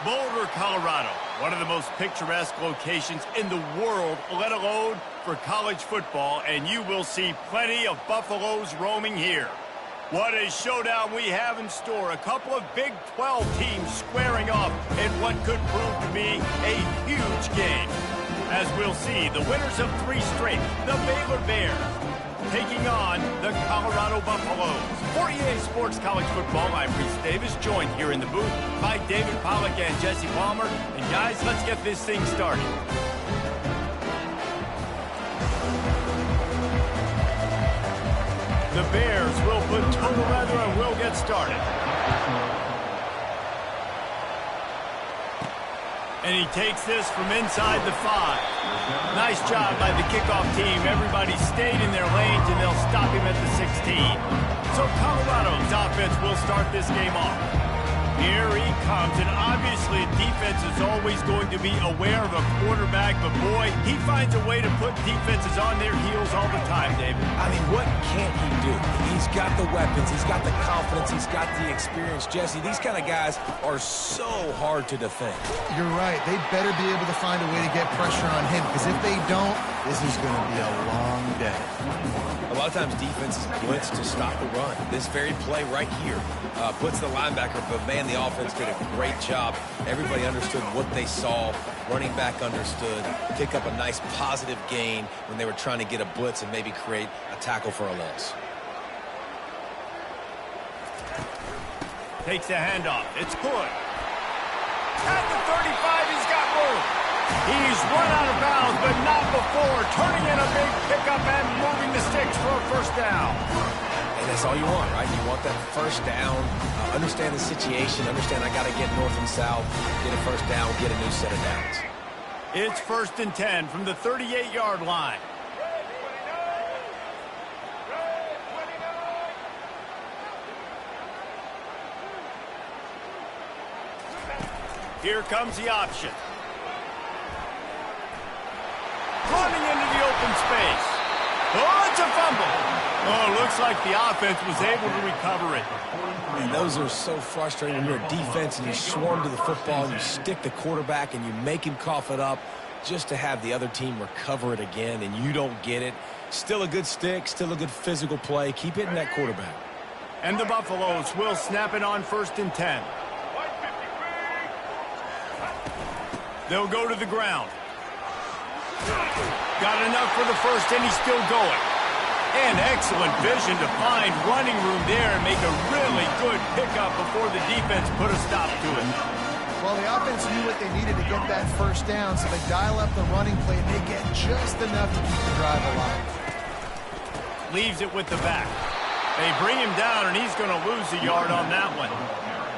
Boulder, Colorado, one of the most picturesque locations in the world, let alone for college football, and you will see plenty of Buffaloes roaming here. What a showdown we have in store. A couple of Big 12 teams squaring off in what could prove to be a huge game. As we'll see, the winners of 3 straight, the Baylor Bears, taking on the Colorado Buffaloes. For EA Sports College Football, I'm Reese Davis, joined here in the booth by David Pollack and Jesse Palmer. And guys, let's get this thing started. The Bears will put total weather and will get started. And he takes this from inside the 5. Nice job by the kickoff team. Everybody stayed in their lanes, and they'll stop him at the 16. So Colorado's offense will start this game off. Here he comes, and obviously defense is always going to be aware of a quarterback, but boy, he finds a way to put defenses on their heels all the time, David. I mean, what can't he do? He's got the weapons, he's got the confidence, he's got the experience. Jesse, these kind of guys are so hard to defend. You're right. They better be able to find a way to get pressure on him, because if they don't, this is going to be a long day. A lot of times defenses blitz to stop the run. This very play right here puts the linebacker, but man, the offense did a great job. Everybody understood what they saw. Running back understood. Pick up a nice positive gain when they were trying to get a blitz and maybe create a tackle for a loss. Takes the handoff. It's Hood. At the 35, he's got room. He's run out of bounds, but not before. Turning in a big pickup and moving the sticks for a first down. And that's all you want, right? You want that first down. Understand the situation. Understand I got to get north and south. Get a first down. Get a new set of downs. It's 1st and 10 from the 38-yard line. Here comes the option. Running into the open space. Oh, it's a fumble. Oh, looks like the offense was able to recover it. And those are so frustrating when you're a defense and you swarm to the football and you stick the quarterback and you make him cough it up just to have the other team recover it again and you don't get it. Still a good stick, still a good physical play. Keep hitting that quarterback. And the Buffaloes will snap it on 1st and 10. They'll go to the ground. Got enough for the first, and he's still going. And excellent vision to find running room there and make a really good pickup before the defense put a stop to it. Well, the offense knew what they needed to get that first down, so they dial up the running play, and they get just enough to keep the drive alive. Leaves it with the back. They bring him down, and he's going to lose a yard on that one.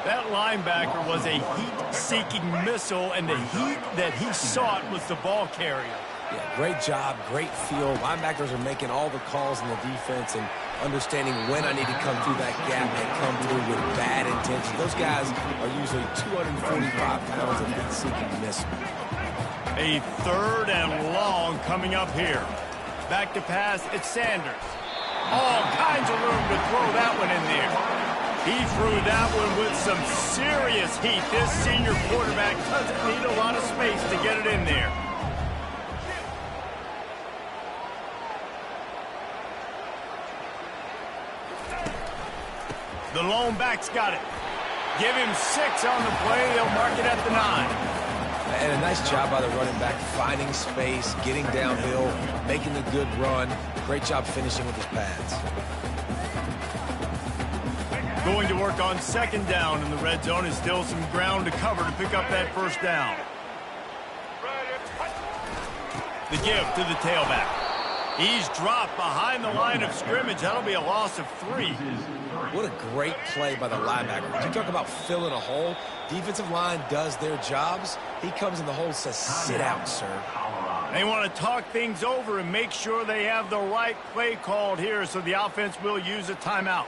That linebacker was a heat-seeking missile, and the heat that he sought was the ball carrier. Yeah, great job, great feel. Linebackers are making all the calls in the defense and understanding when I need to come through that gap and come through with bad intention. Those guys are usually 245 pounds of heat-seeking missile. A 3rd and long coming up here. Back to pass, it's Sanders. All kinds of room to throw that one in there. He threw that one with some serious heat. This senior quarterback doesn't need a lot of space to get it in there. The lone back's got it. Give him 6 on the play. They'll mark it at the 9. And a nice job by the running back, finding space, getting downhill, making a good run. Great job finishing with his pads. Going to work on 2nd down in the red zone. Is still some ground to cover to pick up that first down. The give to the tailback. He's dropped behind the line of scrimmage. That'll be a loss of 3. What a great play by the linebacker. You talk about filling a hole. Defensive line does their jobs. He comes in the hole and says, sit down, sir. They want to talk things over and make sure they have the right play called here, so the offense will use a timeout.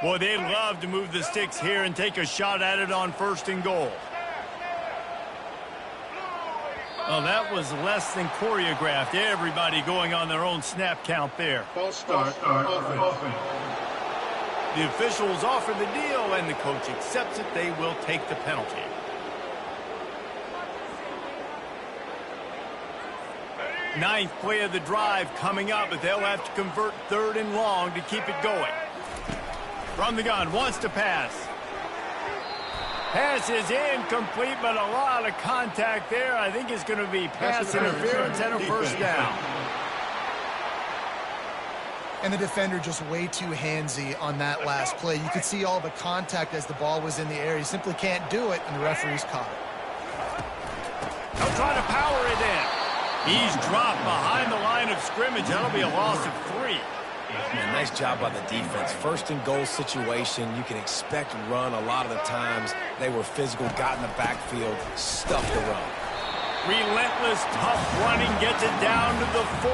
Boy, they'd love to move the sticks here and take a shot at it on 1st and goal. Well, that was less than choreographed. Everybody going on their own snap count there. False start, offense. The officials offer the deal, and the coach accepts it. They will take the penalty. Ninth play of the drive coming up, but they'll have to convert 3rd and long to keep it going. From the gun, wants to pass. Pass is incomplete, but a lot of contact there. I think it's going to be pass interference and a first down. And the defender just way too handsy on that last play. You could see all the contact as the ball was in the air. He simply can't do it, and the referee's caught it. They'll try to power it in. He's dropped behind the line of scrimmage. That'll be a loss of 3. Yeah, nice job by the defense. 1st and goal situation. You can expect run a lot of the times. They were physical, got in the backfield, stuffed the run. Relentless, tough running gets it down to the 4.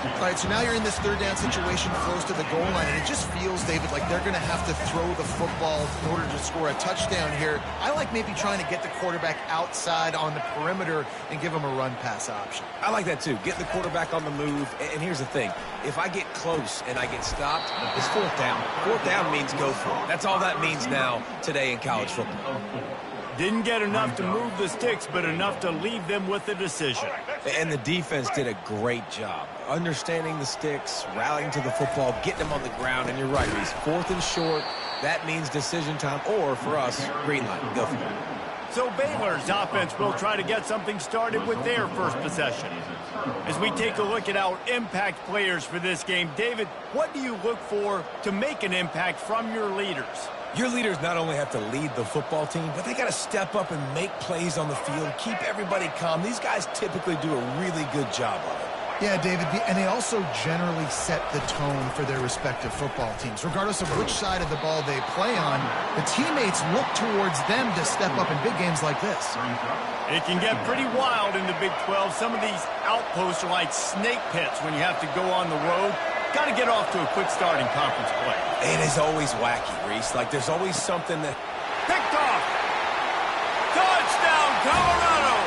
All right, so now you're in this 3rd down situation close to the goal line, and it just feels, David, like they're going to have to throw the football in order to score a touchdown here. I like maybe trying to get the quarterback outside on the perimeter and give him a run-pass option. I like that too. Get the quarterback on the move. And here's the thing. If I get close and I get stopped, it's 4th down. 4th down means go for it. That's all that means now today in college football. Didn't get enough to move the sticks, but enough to leave them with a decision. And the defense did a great job. Understanding the sticks, rallying to the football, getting them on the ground. And you're right, Reese. 4th and short, that means decision time. Or for us, green light. Go for it. So Baylor's offense will try to get something started with their first possession. As we take a look at our impact players for this game, David, what do you look for to make an impact from your leaders? Your leaders not only have to lead the football team, but they got to step up and make plays on the field, keep everybody calm. These guys typically do a really good job of it. Yeah, David, and they also generally set the tone for their respective football teams. Regardless of which side of the ball they play on, the teammates look towards them to step up in big games like this. It can get pretty wild in the Big 12. Some of these outposts are like snake pits when you have to go on the road. Got to get off to a quick start in conference play. It is always wacky, Reese. Like, there's always something that... Picked off. Touchdown, Colorado.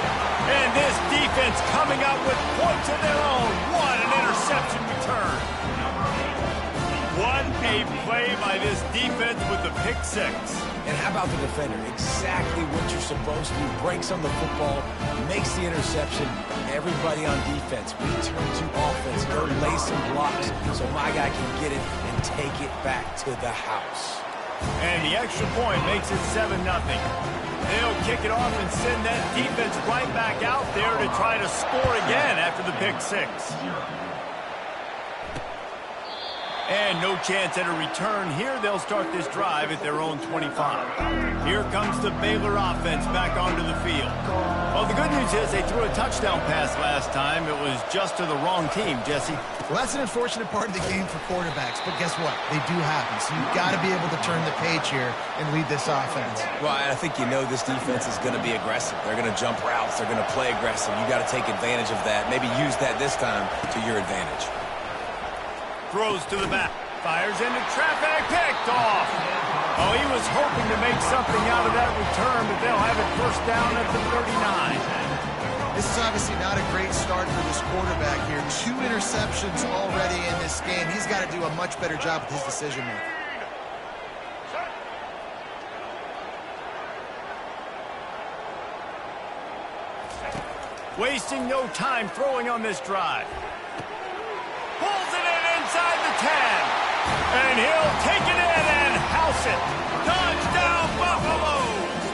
And this defense coming up with points of their own. What an interception return. What a play by this defense with the pick 6. And how about the defender? Exactly what you're supposed to do. Breaks on the football, makes the interception. Everybody on defense, we turn to offense. Go lay some blocks so my guy can get it and take it back to the house. And the extra point makes it 7-0. They'll kick it off and send that defense right back out there to try to score again after the pick 6. And no chance at a return here. They'll start this drive at their own 25. Here comes the Baylor offense back onto the field. Well, the good news is they threw a touchdown pass last time. It was just to the wrong team, Jesse. Well, that's an unfortunate part of the game for quarterbacks, but guess what? They do happen, so you've got to be able to turn the page here and lead this offense. Well, I think you know this defense is going to be aggressive. They're going to jump routes. They're going to play aggressive. You got to take advantage of that. Maybe use that this time to your advantage. Throws to the back. Fires into traffic. Picked off. Oh, he was hoping to make something out of that return, but they'll have it first down at the 39. This is obviously not a great start for this quarterback here. 2 interceptions already in this game. He's got to do a much better job with his decision-making. Wasting no time throwing on this drive. Pulls it in inside the 10. And he'll take it in and house it. Touchdown, Buffaloes!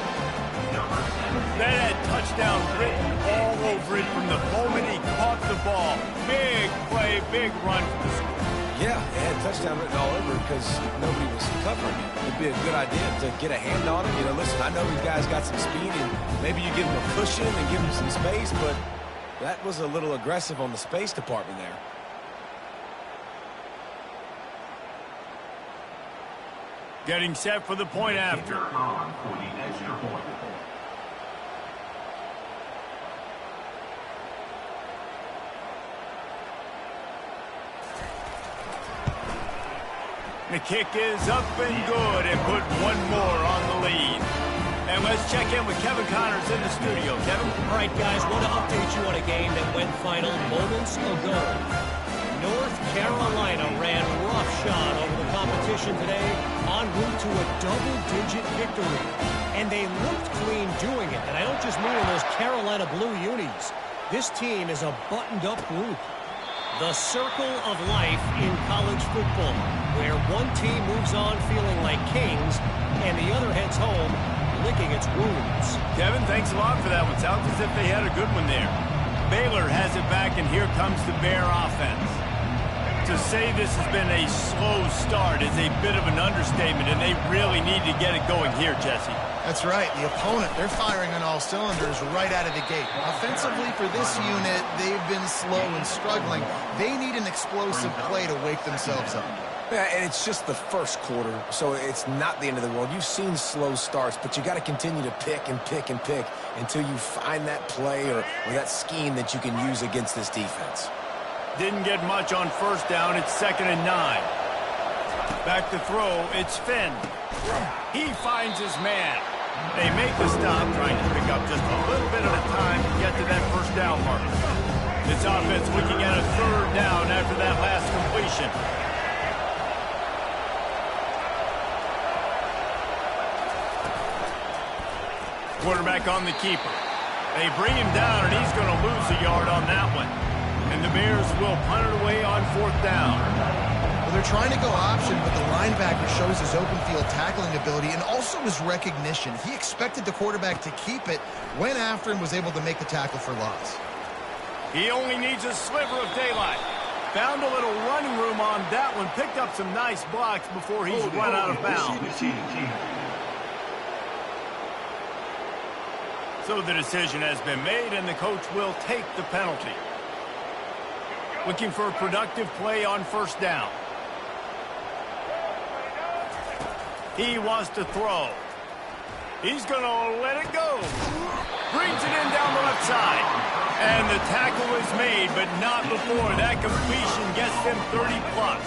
That had touchdown written all over it from the moment he caught the ball. Big play, big run for the score. Yeah, it had touchdown written all over because nobody was covering it. It'd be a good idea to get a hand on him. You know, listen, I know these guys got some speed, and maybe you give him a cushion and give him some space, but that was a little aggressive on the space department there. Getting set for the point after. The kick is up and good, and put one more on the lead. And let's check in with Kevin Connors in the studio. Kevin? All right, guys, want to update you on a game that went final moments ago. North Carolina ran roughshod over the competition today en route to a double-digit victory. And they looked clean doing it. And I don't just mean in those Carolina blue unis. This team is a buttoned-up group. The circle of life in college football, where one team moves on feeling like kings and the other heads home licking its wounds. Kevin, thanks a lot for that one. Sounds as if they had a good one there. Baylor has it back, and here comes the Bear offense. To say this has been a slow start is a bit of an understatement, and they really need to get it going here, Jesse. That's right. The opponent, they're firing on all cylinders right out of the gate. Offensively for this unit, they've been slow and struggling. They need an explosive play to wake themselves up. Yeah, and it's just the first quarter, so it's not the end of the world. You've seen slow starts, but you got to continue to pick and pick and pick until you find that play or that scheme that you can use against this defense. Didn't get much on first down. It's 2nd and 9. Back to throw. It's Finn. He finds his man. They make the stop, trying to pick up just a little bit at a time to get to that first down mark. This offense looking at a 3rd down after that last completion. Quarterback on the keeper. They bring him down, and he's going to lose a yard on that one. And the Bears will punt it away on 4th down. Well, they're trying to go option, but the linebacker shows his open field tackling ability and also his recognition. He expected the quarterback to keep it, went after and was able to make the tackle for loss. He only needs a sliver of daylight. Found a little running room on that one. Picked up some nice blocks before he's run out of bounds. So the decision has been made, and the coach will take the penalty. Looking for a productive play on 1st down. He wants to throw. He's going to let it go. Brings it in down the left side. And the tackle is made, but not before. That completion gets them 30-plus.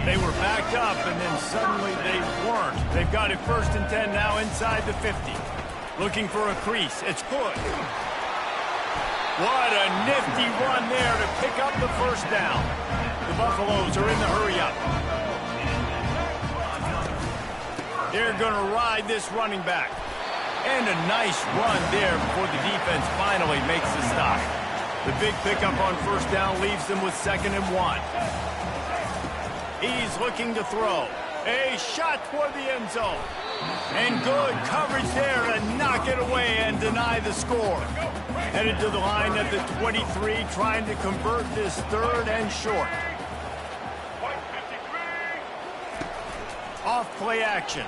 They were backed up, and then suddenly they weren't. They've got it 1st and 10 now inside the 50. Looking for a crease. It's good. What a nifty run there to pick up the 1st down. The Buffaloes are in the hurry-up. They're going to ride this running back. And a nice run there before the defense finally makes the stop. The big pickup on 1st down leaves them with 2nd and 1. He's looking to throw. A shot toward the end zone. And good coverage there to knock it away and deny the score. Headed to the line at the 23, trying to convert this 3rd and short. Off play action.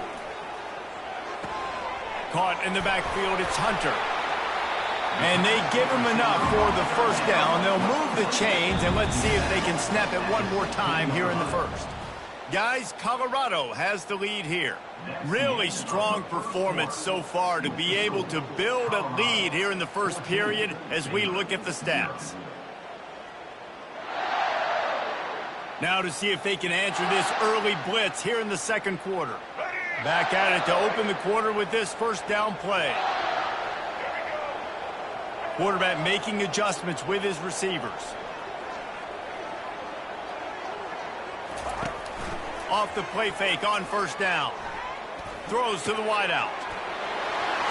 Caught in the backfield, it's Hunter. And they give him enough for the 1st down. They'll move the chains, and let's see if they can snap it one more time here in the 1st. Guys, Colorado has the lead here. Really strong performance so far to be able to build a lead here in the 1st period as we look at the stats. Now to see if they can answer this early blitz here in the 2nd quarter. Back at it to open the quarter with this 1st down play. Quarterback making adjustments with his receivers. Off the play fake on 1st down. Throws to the wideout.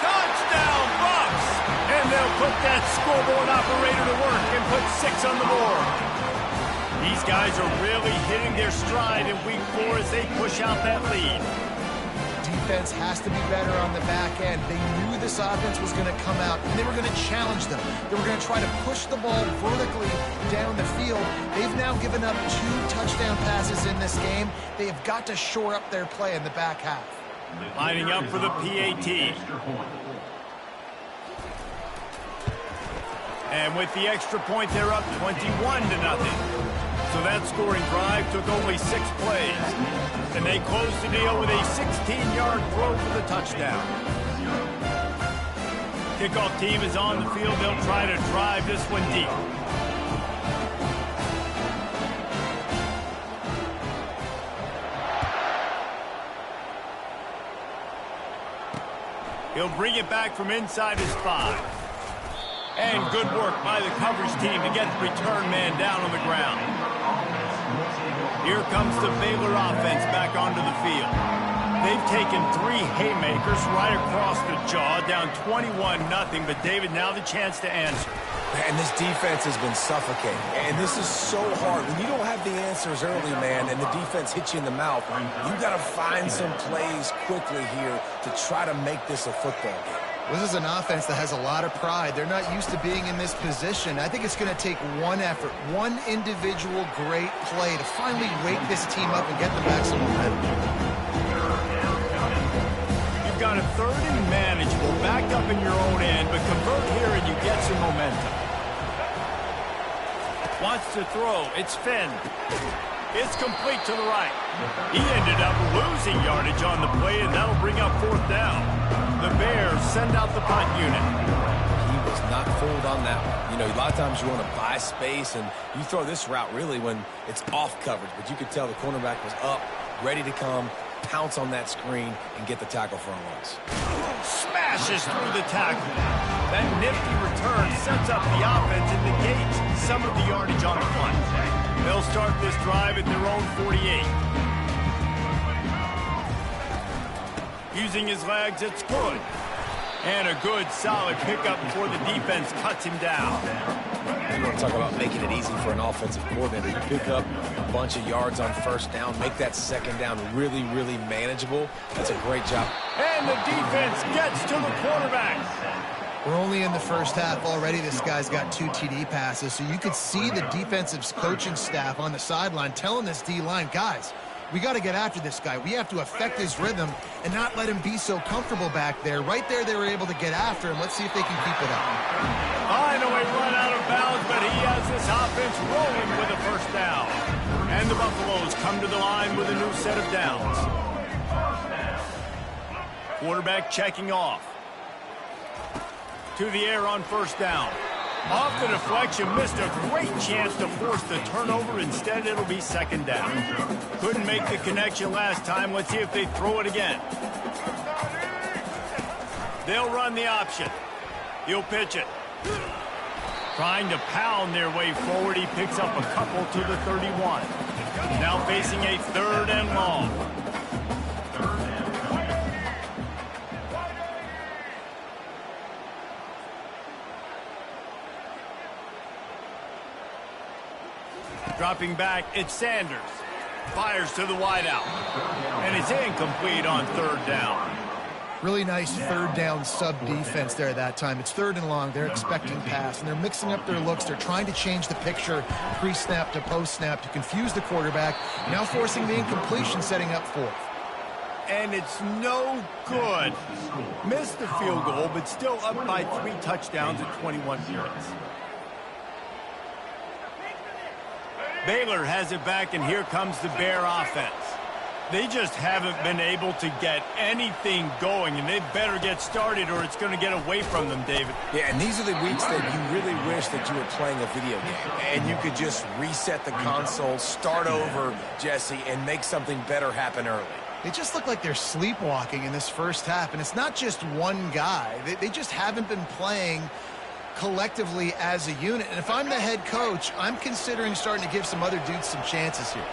Touchdown, Bucks! And they'll put that scoreboard operator to work and put 6 on the board. These guys are really hitting their stride in week 4 as they push out that lead. Defense has to be better on the back end. They knew this offense was going to come out, and they were going to challenge them. They were going to try to push the ball vertically down the field. They've now given up 2 touchdown passes in this game. They have got to shore up their play in the back half. Lining up for the PAT. And with the extra point, they're up 21-0. So that scoring drive took only 6 plays. And they closed the deal with a 16-yard throw for the touchdown. Kickoff team is on the field. They'll try to drive this one deep. He'll bring it back from inside his 5. And good work by the coverage team to get the return man down on the ground. Here comes the Baylor offense back onto the field. They've taken 3 haymakers right across the jaw, down 21-0. But, David, now the chance to answer. And this defense has been suffocating. And this is so hard. When you don't have the answers early, man, and the defense hits you in the mouth, you've got to find some plays quickly here to try to make this a football game. This is an offense that has a lot of pride. They're not used to being in this position. I think it's going to take one effort, one individual great play to finally wake this team up and get them back some momentum. You've got a 3rd and manageable, backed up in your own end, but convert here and you get some momentum. Wants to throw. It's Finn. It's complete to the right. He ended up losing yardage on the play, and that'll bring up 4th down. The Bears send out the punt unit. He was not fooled on that one. You know, a lot of times you want to buy space, and you throw this route really when it's off coverage. But you could tell the cornerback was up, ready to come, pounce on that screen, and get the tackle for a loss. Smashes through the tackle. That nifty return sets up the offense and negates some of the yardage on the punt. They'll start this drive at their own 48. Using his legs, it's good. And a good, solid pickup before the defense cuts him down. You want to talk about making it easy for an offensive coordinator. You pick up a bunch of yards on 1st down, make that 2nd down really, really manageable. That's a great job. And the defense gets to the quarterback. We're only in the first half already. This guy's got 2 TD passes, so you could see the defensive coaching staff on the sideline telling this D-line, guys, we got to get after this guy. We have to affect his rhythm and not let him be so comfortable back there. Right there, they were able to get after him. Let's see if they can keep it up. Finally run out of bounds, but he has this offense rolling with a 1st down. And the Buffaloes come to the line with a new set of downs. Quarterback checking off. To the air on 1st down. Off the deflection, missed a great chance to force the turnover. Instead, it'll be 2nd down. Couldn't make the connection last time. Let's see if they throw it again. They'll run the option. He'll pitch it. Trying to pound their way forward. He picks up a couple to the 31. Now facing a 3rd and long. Dropping back, it's Sanders. Fires to the wideout. And it's incomplete on 3rd down. Really nice 3rd down sub-defense there that time. It's 3rd and long. They're expecting pass, and they're mixing up their looks. They're trying to change the picture pre-snap to post-snap to confuse the quarterback, now forcing the incompletion, setting up 4th. And it's no good. Missed the field goal, but still up by 3 touchdowns at 21 points. Baylor has it back, and here comes the Bear offense. They just haven't been able to get anything going, and they better get started or it's going to get away from them, David. Yeah, and these are the weeks that you really wish that you were playing a video game, and you could just reset the console, start over, Jesse, and make something better happen early. They just look like they're sleepwalking in this first half, and it's not just one guy. They just haven't been playing collectively as a unit. And if I'm the head coach, I'm considering starting to give some other dudes some chances here.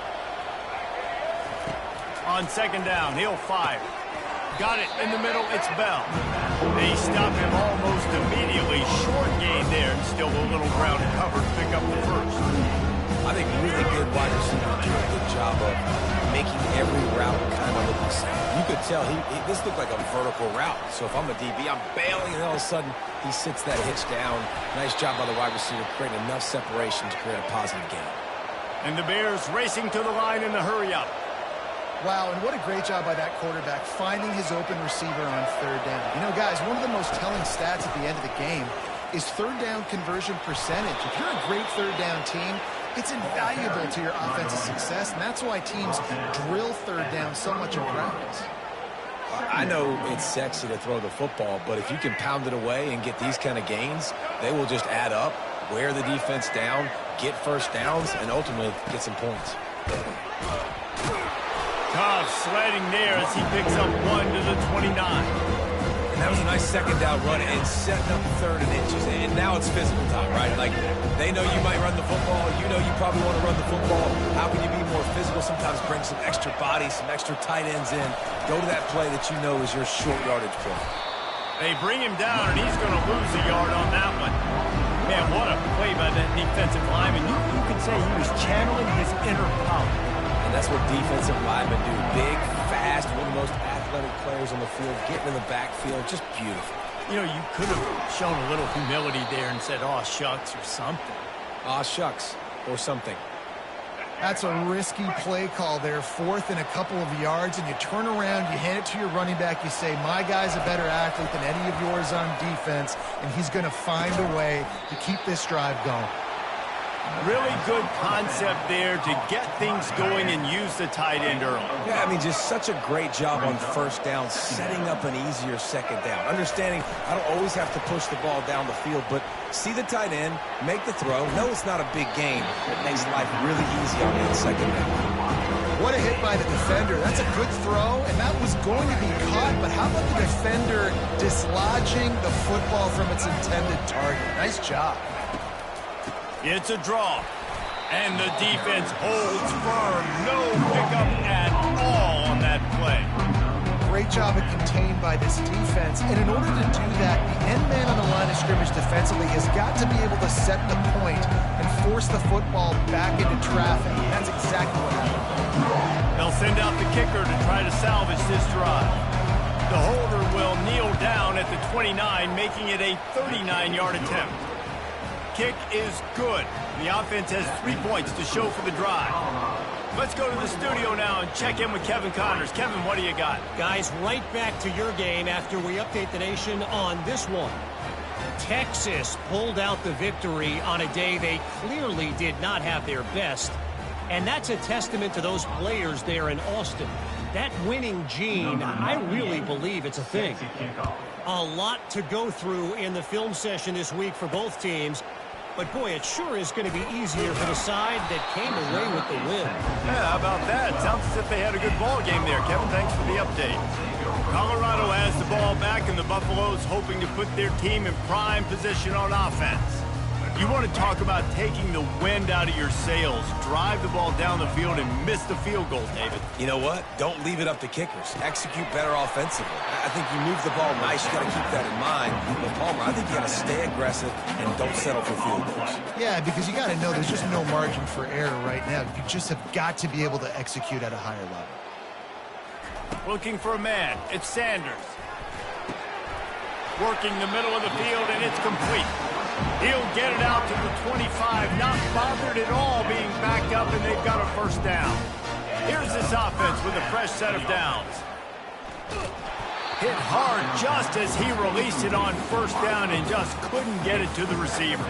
On 2nd down, he'll fire. Got it in the middle, it's Bell. They stop him almost immediately. Short gain there, and still a little ground covered. Pick up the 1st. I think really good wide receiver do a good job of making every route kind of look the same. You could tell this looked like a vertical route. So if I'm a DB, I'm bailing, and all of a sudden he sits that hitch down. Nice job by the wide receiver, creating enough separation to create a positive gain. And the Bears racing to the line in the hurry-up. Wow, and what a great job by that quarterback, finding his open receiver on 3rd down. You know, guys, one of the most telling stats at the end of the game is 3rd down conversion percentage. If you're a great 3rd down team, it's invaluable to your offensive success, and that's why teams drill 3rd down so much in practice. I know it's sexy to throw the football, but if you can pound it away and get these kind of gains, they will just add up, wear the defense down, get 1st downs, and ultimately get some points. Tough sledding there as he picks up 1 to the 29. That was a nice second down run and setting up third and inches. And now it's physical time, right? Like, they know you might run the football. You know you probably want to run the football. How can you be more physical? Sometimes bring some extra bodies, some extra tight ends in. Go to that play that you know is your short yardage play. They bring him down, and he's going to lose a yard on that one. Man, what a play by that defensive lineman. You could say he was channeling his inner power. And that's what defensive linemen do. Big, fast, one of the most athletic players on the field, getting in the backfield, just beautiful. You know, you could have shown a little humility there and said, "Aw, shucks," or something. Aw, shucks, or something. That's a risky play call there, 4th and a couple of yards, and you turn around, you hand it to your running back, you say, my guy's a better athlete than any of yours on defense, and he's going to find a way to keep this drive going. Really good concept there to get things going and use the tight end early. Yeah, I mean, just such a great job on first down, setting up an easier second down. Understanding I don't always have to push the ball down the field, but see the tight end, make the throw. No, it's not a big game. It makes life really easy on that second down. What a hit by the defender. That's a good throw, and that was going to be caught, but how about the defender dislodging the football from its intended target? Nice job. It's a draw, and the defense holds firm. No pickup at all on that play. Great job of contained by this defense, and in order to do that, the end man on the line of scrimmage defensively has got to be able to set the point and force the football back into traffic. That's exactly what happened. They'll send out the kicker to try to salvage this drive. The holder will kneel down at the 29, making it a 39-yard attempt. Kick is good. The offense has 3 points to show for the drive. Let's go to the studio now and check in with Kevin Connors. Kevin, what do you got? Guys, right back to your game after we update the nation on this one. Texas pulled out the victory on a day they clearly did not have their best. And that's a testament to those players there in Austin. That winning gene, I really believe it's a thing. A lot to go through in the film session this week for both teams. But, boy, it sure is going to be easier for the side that came away with the win. Yeah, how about that? Sounds as if they had a good ball game there. Kevin, thanks for the update. Colorado has the ball back, and the Buffaloes hoping to put their team in prime position on offense. You want to talk about taking the wind out of your sails. Drive the ball down the field and miss the field goal, David. You know what? Don't leave it up to kickers. Execute better offensively. I think you move the ball nice. You got to keep that in mind. But Palmer, I think you got to stay aggressive and don't settle for field goals. Yeah, because you got to know there's just no margin for error right now. You just have got to be able to execute at a higher level. Looking for a man. It's Sanders. Working the middle of the field, and it's complete. He'll get it out to the 25, not bothered at all being backed up, and they've got a first down. Here's this offense with a fresh set of downs. Hit hard just as he released it on first down and just couldn't get it to the receiver.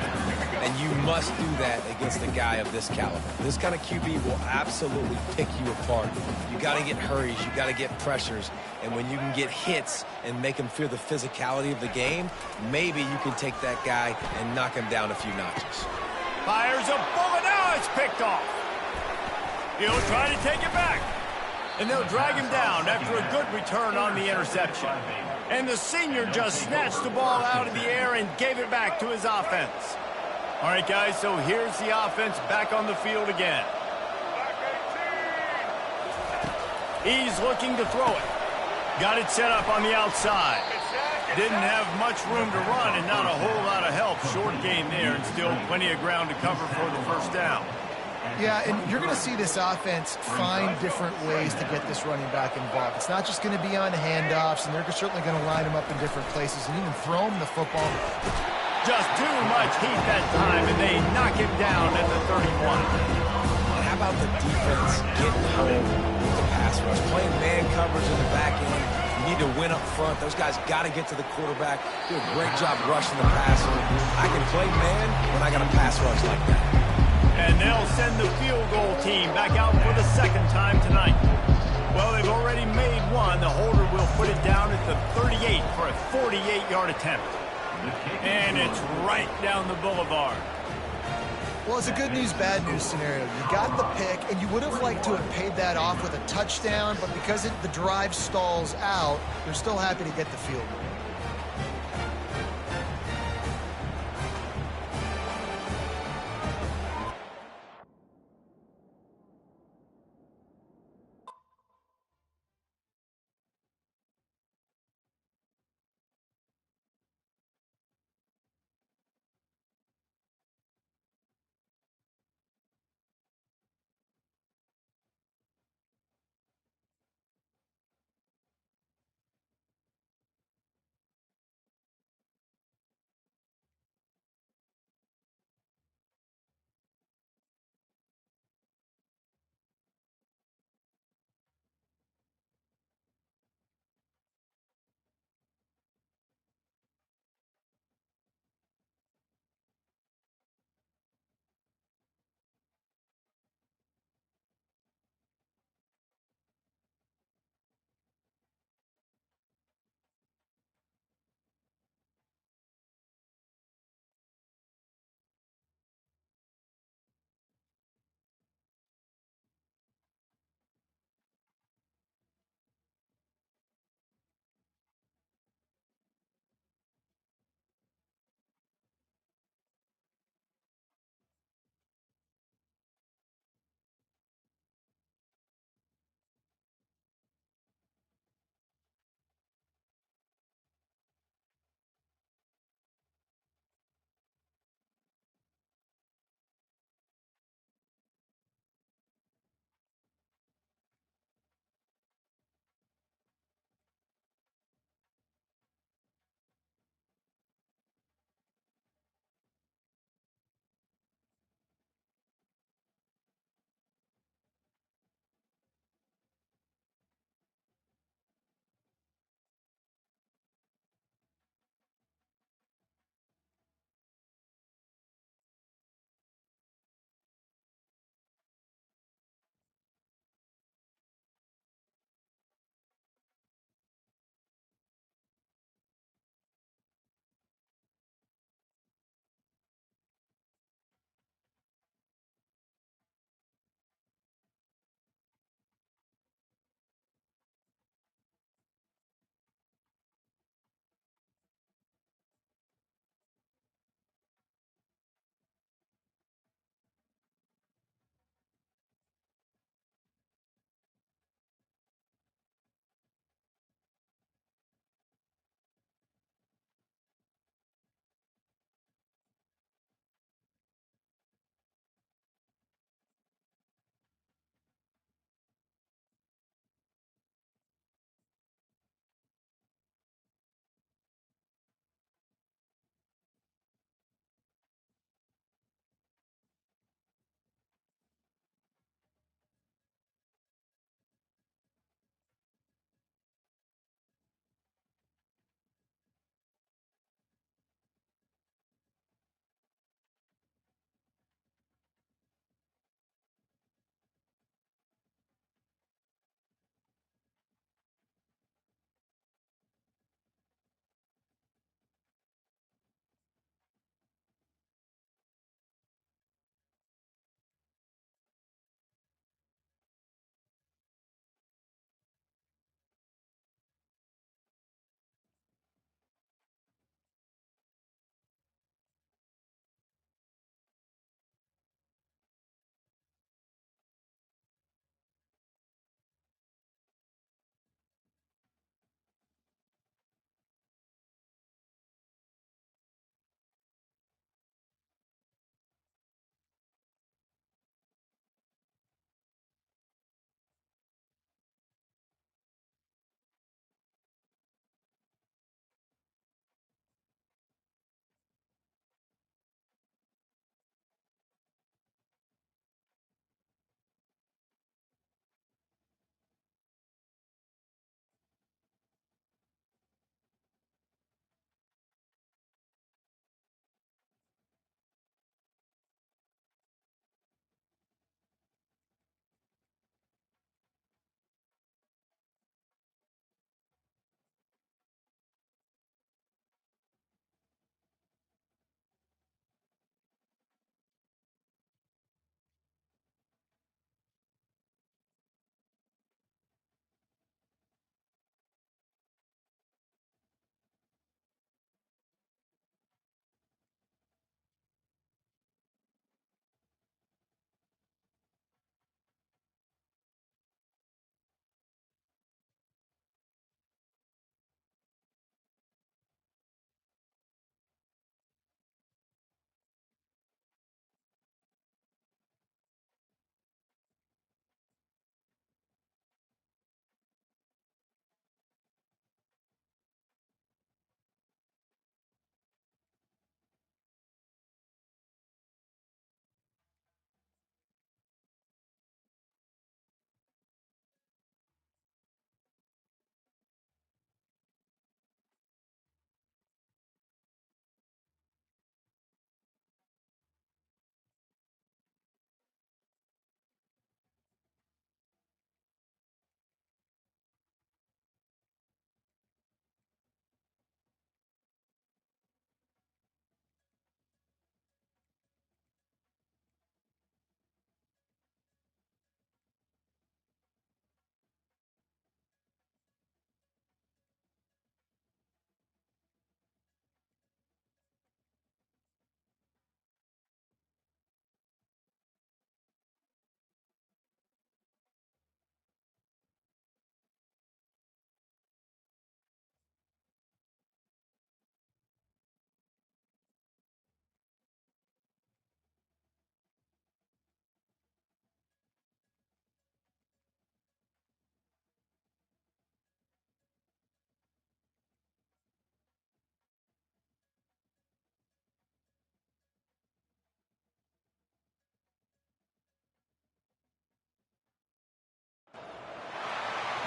And you must do that against a guy of this caliber. This kind of QB will absolutely pick you apart. You got to get hurries. You got to get pressures. And when you can get hits and make him feel the physicality of the game, maybe you can take that guy and knock him down a few notches. Fires a bullet. Now it's picked off. He'll try to take it back. And they'll drag him down after a good return on the interception. And the senior just snatched the ball out of the air and gave it back to his offense. All right, guys, so here's the offense back on the field again. He's looking to throw it. Got it set up on the outside. Didn't have much room to run and not a whole lot of help. Short game there and still plenty of ground to cover for the first down. Yeah, and you're going to see this offense find different ways to get this running back involved. It's not just going to be on handoffs, and they're certainly going to line him up in different places and even throw him the football. Just too much heat that time, and they knock him down at the 31. And how about the defense getting home with the pass rush? Playing man coverage in the back end. You need to win up front. Those guys got to get to the quarterback. Do a great job rushing the passer. I can play man when I got a pass rush like that. And they'll send the field goal team back out for the second time tonight. Well, they've already made one. The holder will put it down at the 38 for a 48-yard attempt. And it's right down the boulevard. Well, it's a good news, bad news scenario. You got the pick, and you would have liked to have paid that off with a touchdown, but because the drive stalls out, they're still happy to get the field goal.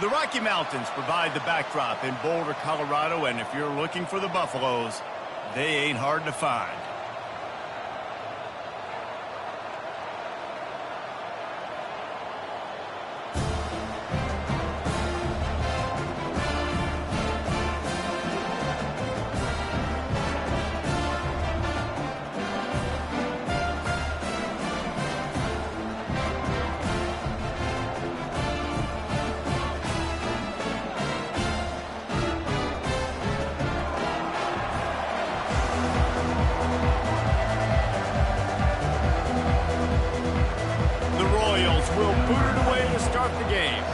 The Rocky Mountains provide the backdrop in Boulder, Colorado, and if you're looking for the Buffaloes, they ain't hard to find. Will boot it away to start the game.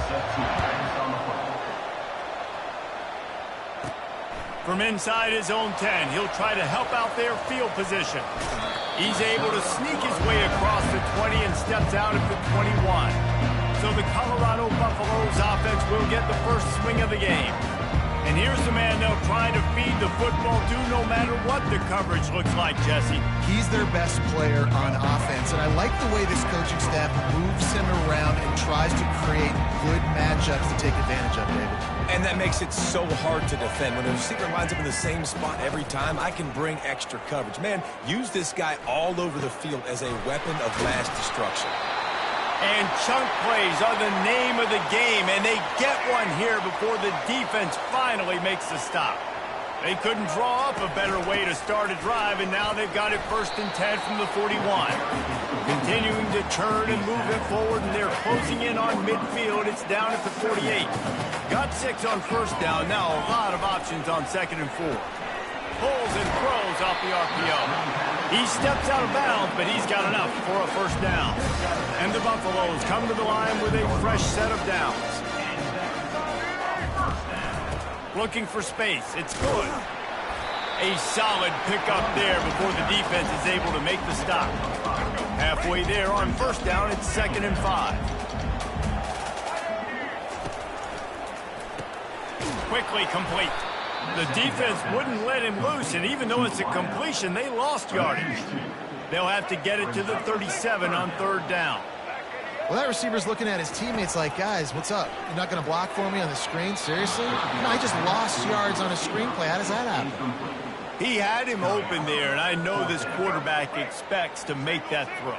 From inside his own 10, he'll try to help out their field position. He's able to sneak his way across the 20 and steps out at the 21. So the Colorado Buffaloes offense will get the first swing of the game. And here's the man they'll try to feed the football to no matter what the coverage looks like, Jesse. He's their best player on offense, and I like the way this coaching staff moves him around and tries to create good matchups to take advantage of, David. And that makes it so hard to defend. When the receiver lines up in the same spot every time, I can bring extra coverage. Man, use this guy all over the field as a weapon of mass destruction. And chunk plays are the name of the game, and they get one here before the defense finally makes the stop. They couldn't draw up a better way to start a drive, and now they've got it 1st and 10 from the 41. Continuing to turn and move it forward, and they're closing in on midfield. It's down at the 48. Got 6 on 1st down. Now a lot of options on 2nd and 4. Pulls and throws off the RPO. He steps out of bounds, but he's got enough for a 1st down. And the Buffaloes come to the line with a fresh set of downs. Looking for space. It's good. A solid pickup there before the defense is able to make the stop. Halfway there on 1st down, it's 2nd and 5. Quickly complete. The defense wouldn't let him loose, and even though it's a completion, they lost yardage. They'll have to get it to the 37 on 3rd down. Well, that receiver's looking at his teammates like, guys, what's up? You're not going to block for me on the screen? Seriously? No, I just lost yards on a screenplay. How does that happen? He had him open there, and I know this quarterback expects to make that throw.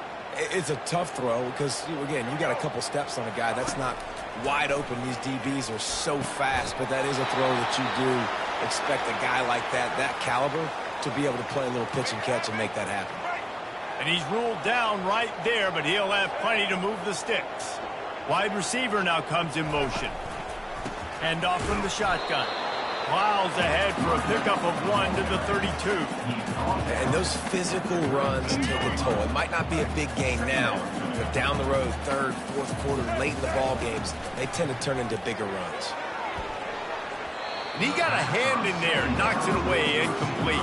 It's a tough throw because, again, you got a couple steps on a guy. That's not wide open. These DBs are so fast, but that is a throw that you do expect a guy like that caliber, to be able to play a little pitch and catch and make that happen. And he's ruled down right there, but he'll have plenty to move the sticks. Wide receiver now comes in motion. Hand off from the shotgun. Plows ahead for a pickup of 1 to the 32. And those physical runs take a toll. It might not be a big gain now, but down the road, 3rd, 4th quarter, late in the ball games, they tend to turn into bigger runs. And he got a hand in there, knocks it away, incomplete.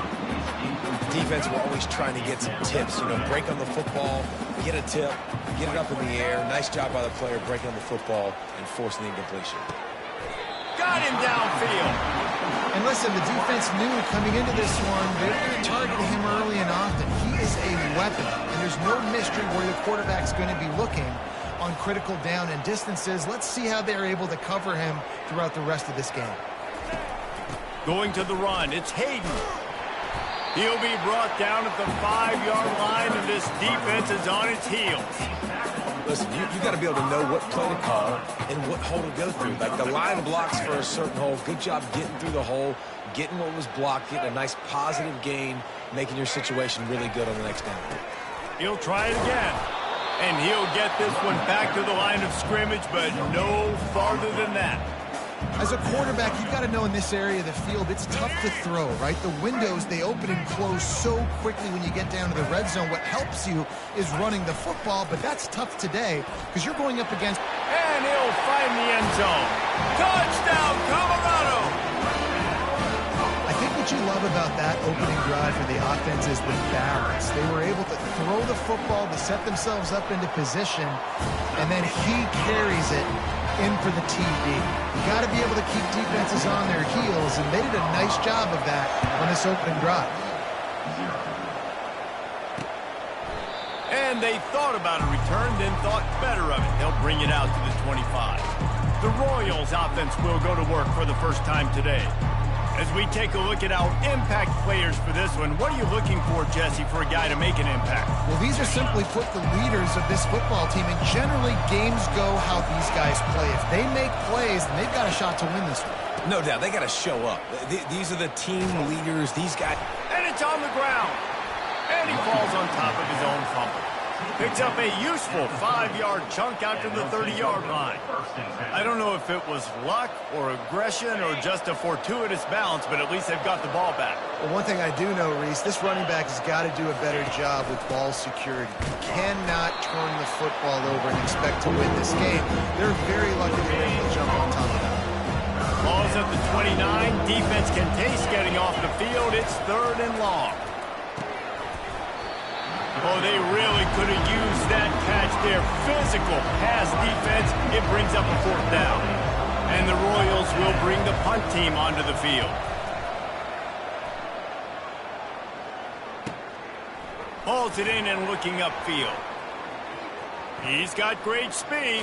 Defense were always trying to get some tips, break on the football, get a tip, get it up in the air. Nice job by the player breaking on the football and forcing the incompletion. Got him downfield. And listen, the defense knew coming into this one, they're going to target him early and often. He is a weapon, and there's no mystery where the quarterback's going to be looking on critical down and distances. Let's see how they're able to cover him throughout the rest of this game. Going to the run, it's Hayden. He'll be brought down at the 5-yard line, and this defense is on its heels. Listen, you got to be able to know what play to call and what hole to go through. Like the line blocks for a certain hole. Good job getting through the hole, getting what was blocked, getting a nice positive gain, making your situation really good on the next down. He'll try it again. And he'll get this one back to the line of scrimmage, but no farther than that. As a quarterback, you've got to know in this area of the field, it's tough to throw, right? The windows, they open and close so quickly when you get down to the red zone. What helps you is running the football, but that's tough today because you're going up against... And he'll find the end zone. Touchdown, Colorado! I think what you love about that opening drive for the offense is the balance. They were able to throw the football to set themselves up into position, and then he carries it in for the TD. You got to be able to keep defenses on their heels, and they did a nice job of that on this opening drive. And they thought about a return, then thought better of it. They'll bring it out to the 25. The Royals offense will go to work for the first time today. As we take a look at our impact players for this one, what are you looking for, Jesse, for a guy to make an impact? Well, these are simply put the leaders of this football team, and generally games go how these guys play. If they make plays, then they've got a shot to win this one. No doubt, they got to show up. These are the team leaders. These guys. And it's on the ground. And he falls on top of his own fumble. Picks up a useful 5-yard chunk out to the 30-yard line. I don't know if it was luck or aggression or just a fortuitous bounce, but at least they've got the ball back. Well, one thing I do know, Reese, this running back has got to do a better job with ball security. You cannot turn the football over and expect to win this game. They're very lucky they were able to jump on top of that. Ball's at the 29. Defense can taste getting off the field. It's 3rd and long. Oh, they really could have used that catch there. Physical pass defense. It brings up a 4th down. And the Royals will bring the punt team onto the field. Pulls it in and looking upfield. He's got great speed.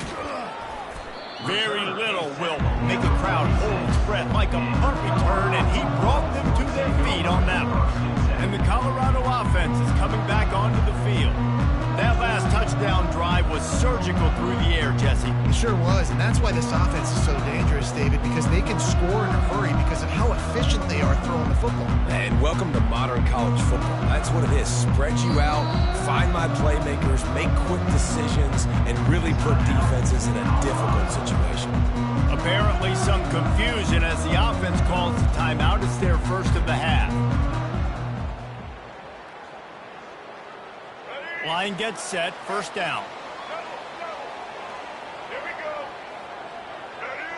Very little will make a crowd hold its breath like a punt return, and he brought them to their feet on that one. And the Colorado offense is coming back onto the field. That last touchdown drive was surgical through the air, Jesse. It sure was, and that's why this offense is so dangerous, David, because they can score in a hurry because of how efficient they are throwing the football. And welcome to modern college football. That's what it is. Spread you out, find my playmakers, make quick decisions, and really put defenses in a difficult situation. Apparently some confusion as the offense calls the timeout. It's their first of the half. Line gets set, 1st down. Here we go. Ready?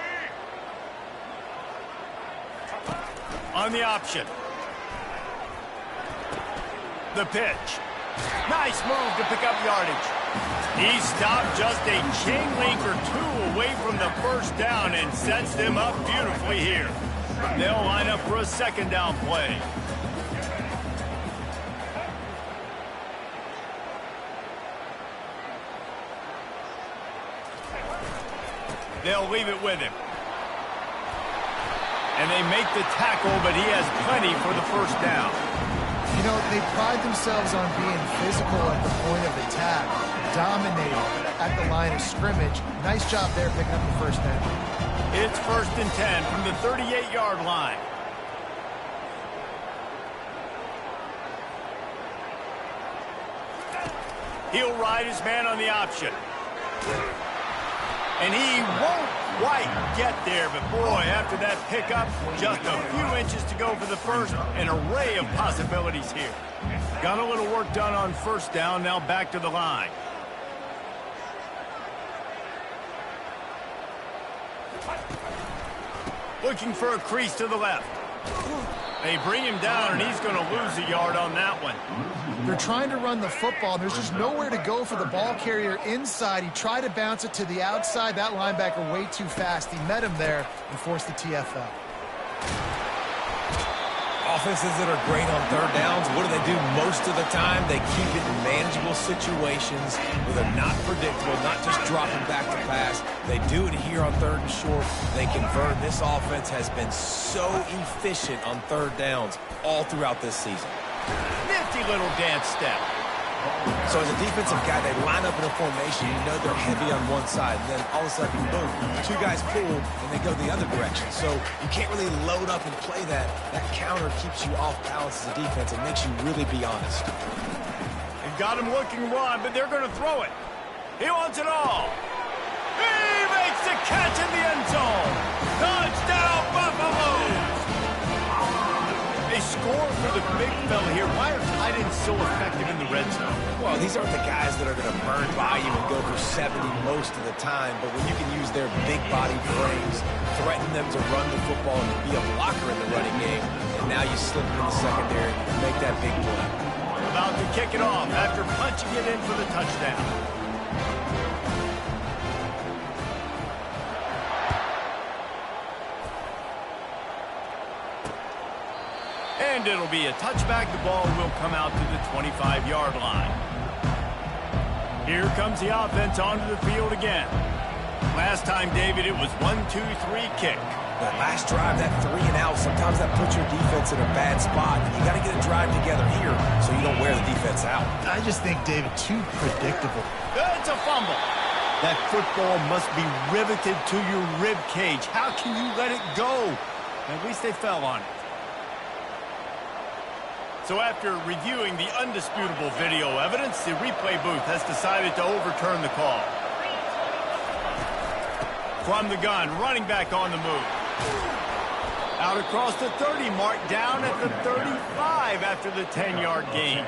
On the option. The pitch. Nice move to pick up yardage. He stopped just a chain link or 2 away from the 1st down and sets them up beautifully here. They'll line up for a 2nd down play. They'll leave it with him. And they make the tackle, but he has plenty for the 1st down. You know, they pride themselves on being physical at the point of attack, dominating at the line of scrimmage. Nice job there picking up the 1st down. It's 1st and 10 from the 38-yard line. He'll ride his man on the option. And he won't quite get there, but boy, after that pickup, just a few inches to go for the 1st, an array of possibilities here. Got a little work done on 1st down, now back to the line. Looking for a crease to the left. They bring him down, and he's going to lose a yard on that one. They're trying to run the football. There's just nowhere to go for the ball carrier inside. He tried to bounce it to the outside. That linebacker way too fast. He met him there and forced the TFL. Offenses that are great on 3rd downs, what do? Most of the time, they keep it in manageable situations where they're not predictable, not just dropping back to pass. They do it here on 3rd and short. They convert. This offense has been so efficient on 3rd downs all throughout this season. Nifty little dance step. So as a defensive guy, they line up in a formation. You know they're heavy on one side. And then all of a sudden, boom, 2 guys pull, and they go the other direction. So you can't really load up and play that. That counter keeps you off balance as a defense. It makes you really be honest. They've got him looking one, but they're going to throw it. He wants it all. He makes the catch in the end zone. Touchdown, Buffalo! They score for the big fella here. Why are tight ends so effective in the red zone? Well, these aren't the guys that are going to burn by you and go for 70 most of the time, but when you can use their big body frames, threaten them to run the football and to be a blocker in the running game, and now you slip in the secondary and make that big play. About to kick it off after punching it in for the touchdown. And it'll be a touchback. The ball will come out to the 25-yard line. Here comes the offense onto the field again. Last time, David, it was 1-2-3 kick. That last drive, that 3 and out, sometimes that puts your defense in a bad spot. You got to get a drive together here so you don't wear the defense out. I just think, David, too predictable. It's a fumble. That football must be riveted to your rib cage. How can you let it go? At least they fell on it. So after reviewing the undisputable video evidence, the replay booth has decided to overturn the call. From the gun, running back on the move. Out across the 30, mark down at the 35 after the 10-yard gain.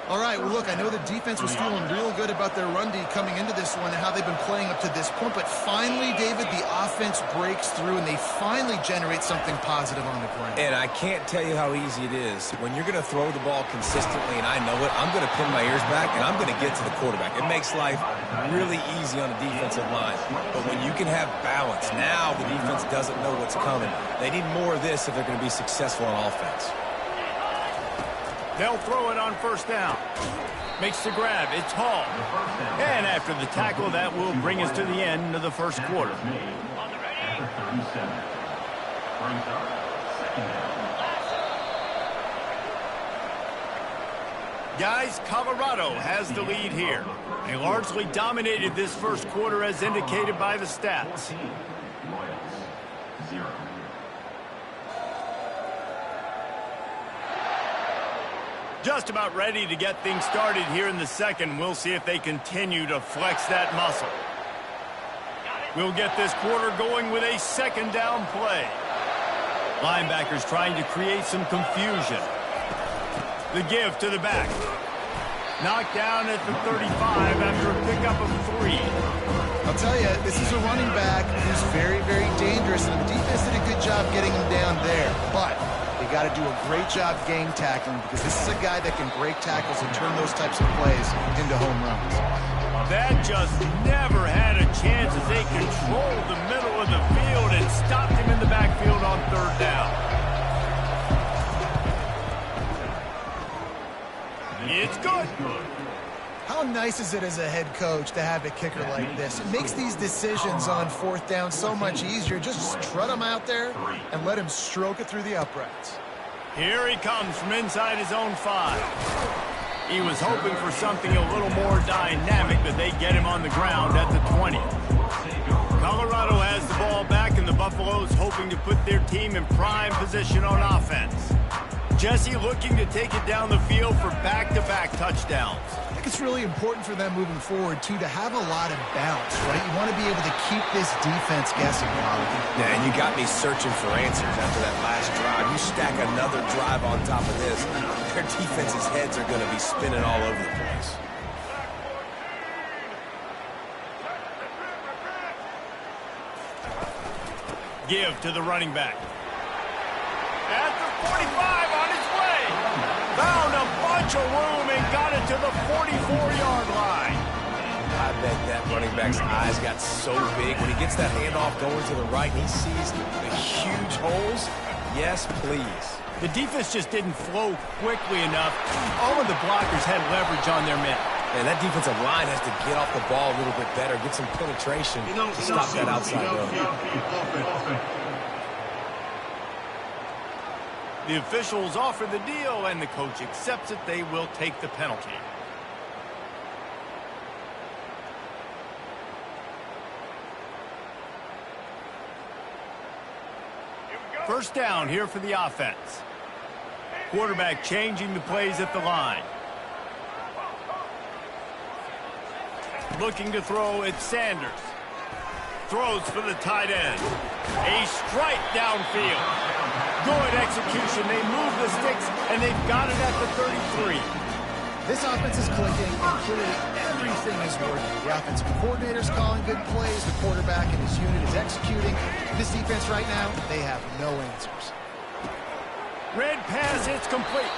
All right, well, look, I know the defense was feeling real good about their run D coming into this one and how they've been playing up to this point, but finally, David, the offense breaks through and they finally generate something positive on the ground. And I can't tell you how easy it is. When you're going to throw the ball consistently, and I know it, I'm going to pin my ears back, and I'm going to get to the quarterback. It makes life really easy on the defensive line. But when you can have balance, now the defense doesn't know what's coming. They need more of this if they're going to be successful on offense. They'll throw it on first down. Makes the grab. It's Hall. And after the tackle, that will bring us to the end of the first quarter. Guys, Colorado has the lead here. They largely dominated this first quarter as indicated by the stats. Just about ready to get things started here in the second. We'll see if they continue to flex that muscle. We'll get this quarter going with a second down play. Linebackers trying to create some confusion. The give to the back. Knocked down at the 35 after a pickup of 3. I'll tell you, this is a running back who's very, very dangerous, and the defense did a good job getting him down there. But they got to do a great job game tackling because this is a guy that can break tackles and turn those types of plays into home runs. That just never had a chance as they controlled the middle of the field and stopped him in the backfield on third down. It's good. How nice is it as a head coach to have a kicker like this? It makes these decisions on fourth down so much easier. Just trot him out there and let him stroke it through the uprights. Here he comes from inside his own 5. He was hoping for something a little more dynamic, but they get him on the ground at the 20. Colorado has the ball back, and the Buffaloes hoping to put their team in prime position on offense. Jesse looking to take it down the field for back-to-back touchdowns. I think it's really important for them moving forward, too, to have a lot of balance, right? You want to be able to keep this defense guessing. Yeah, and you got me searching for answers after that last drive. You stack another drive on top of this, their defense's heads are going to be spinning all over the place. Give to the running back. At the 45 on his way. Found a bunch of room and got it to the 44-yard line. I bet that running back's eyes got so big. When he gets that handoff going to the right, he sees the huge holes. Yes, please. The defense just didn't flow quickly enough. All of the blockers had leverage on their men. And that defensive line has to get off the ball a little bit better, get some penetration to stop that outside run. The officials offer the deal, and the coach accepts it. They will take the penalty. First down here for the offense. Quarterback changing the plays at the line. Looking to throw, it's Sanders. Throws for the tight end. A strike downfield. Good execution. They move the sticks, and they've got it at the 33. This offense is clicking, and clearly everything is working. The offensive coordinator's calling good plays. The quarterback and his unit is executing. This defense right now, they have no answers. Red pass, it's complete.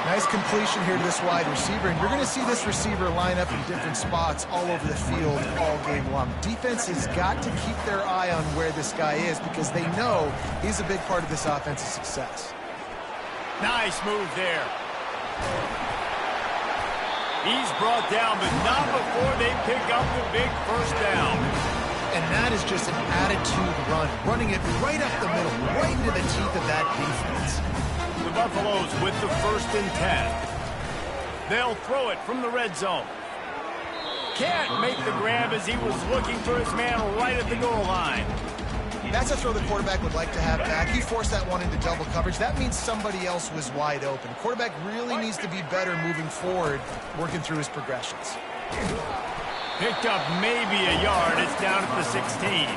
Nice completion here to this wide receiver, and you're going to see this receiver line up in different spots all over the field all game long. Defense has got to keep their eye on where this guy is because they know he's a big part of this offense's success. Nice move there. He's brought down, but not before they pick up the big first down. And that is just an attitude run, running it right up the middle, right into the teeth of that defense. The Buffaloes with the 1st and 10. They'll throw it from the red zone. Can't make the grab as he was looking for his man right at the goal line. That's a throw the quarterback would like to have back. He forced that one into double coverage. That means somebody else was wide open. Quarterback really needs to be better moving forward, working through his progressions. Picked up maybe a yard. It's down at the 16.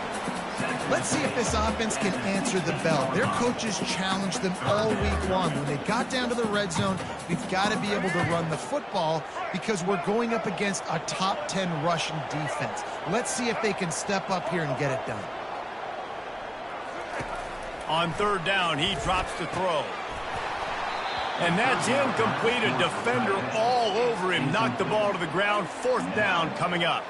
Let's see if this offense can answer the bell. Their coaches challenged them all week long. When they got down to the red zone, we've got to be able to run the football because we're going up against a top 10 Russian defense. Let's see if they can step up here and get it done. On 3rd down, he drops the throw. And that's incomplete. A defender all over him. Knocked the ball to the ground. 4th down coming up.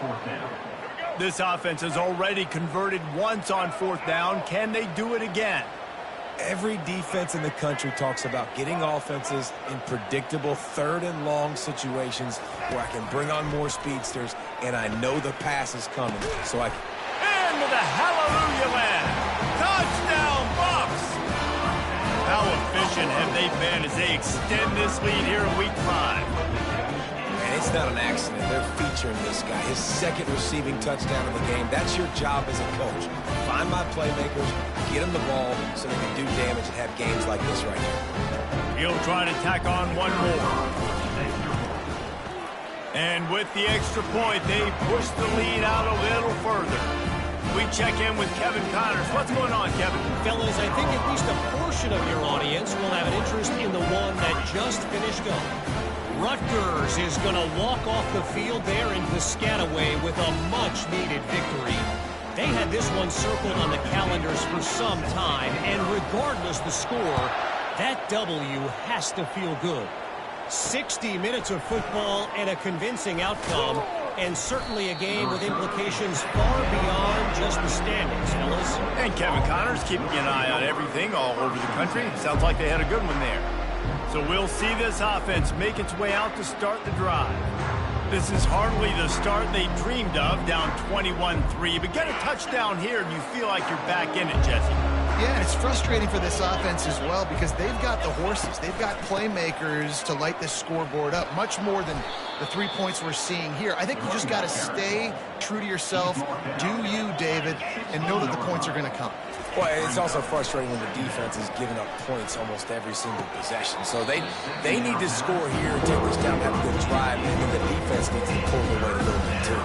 This offense has already converted once on 4th down. Can they do it again? Every defense in the country talks about getting offenses in predictable 3rd and long situations where I can bring on more speedsters and I know the pass is coming. So I can... Into the hallelujah land. Touchdown, Buffs! How efficient have they been as they extend this lead here in Week 5? And it's not an accident. They're featuring this guy. His 2nd receiving touchdown in the game. That's your job as a coach. Find my playmakers, get them the ball so they can do damage and have games like this right here. He'll try to tack on one more. And with the extra point, they push the lead out a little further. We check in with Kevin Connors. What's going on, Kevin? Fellas, I think at least a portion of your audience will have an interest in the one that just finished up. Rutgers is going to walk off the field there in Piscataway with a much-needed victory. They had this one circled on the calendars for some time, and regardless the score, that W has to feel good. 60 minutes of football and a convincing outcome, and certainly a game with implications far beyond just the standings, fellas. And Kevin Connors keeping an eye on everything all over the country. Sounds like they had a good one there. So we'll see this offense make its way out to start the drive. This is hardly the start they dreamed of, down 21-3. But get a touchdown here and you feel like you're back in it, Jesse. Yeah, and it's frustrating for this offense as well because they've got the horses. They've got playmakers to light this scoreboard up, much more than the 3 points we're seeing here. I think you just got to stay true to yourself, do you, David, and know that the points are going to come. Well, it's also frustrating when the defense is giving up points almost every single possession. So they need to score here and take this down, have a good drive, and then the defense needs to pull their weight a little bit too.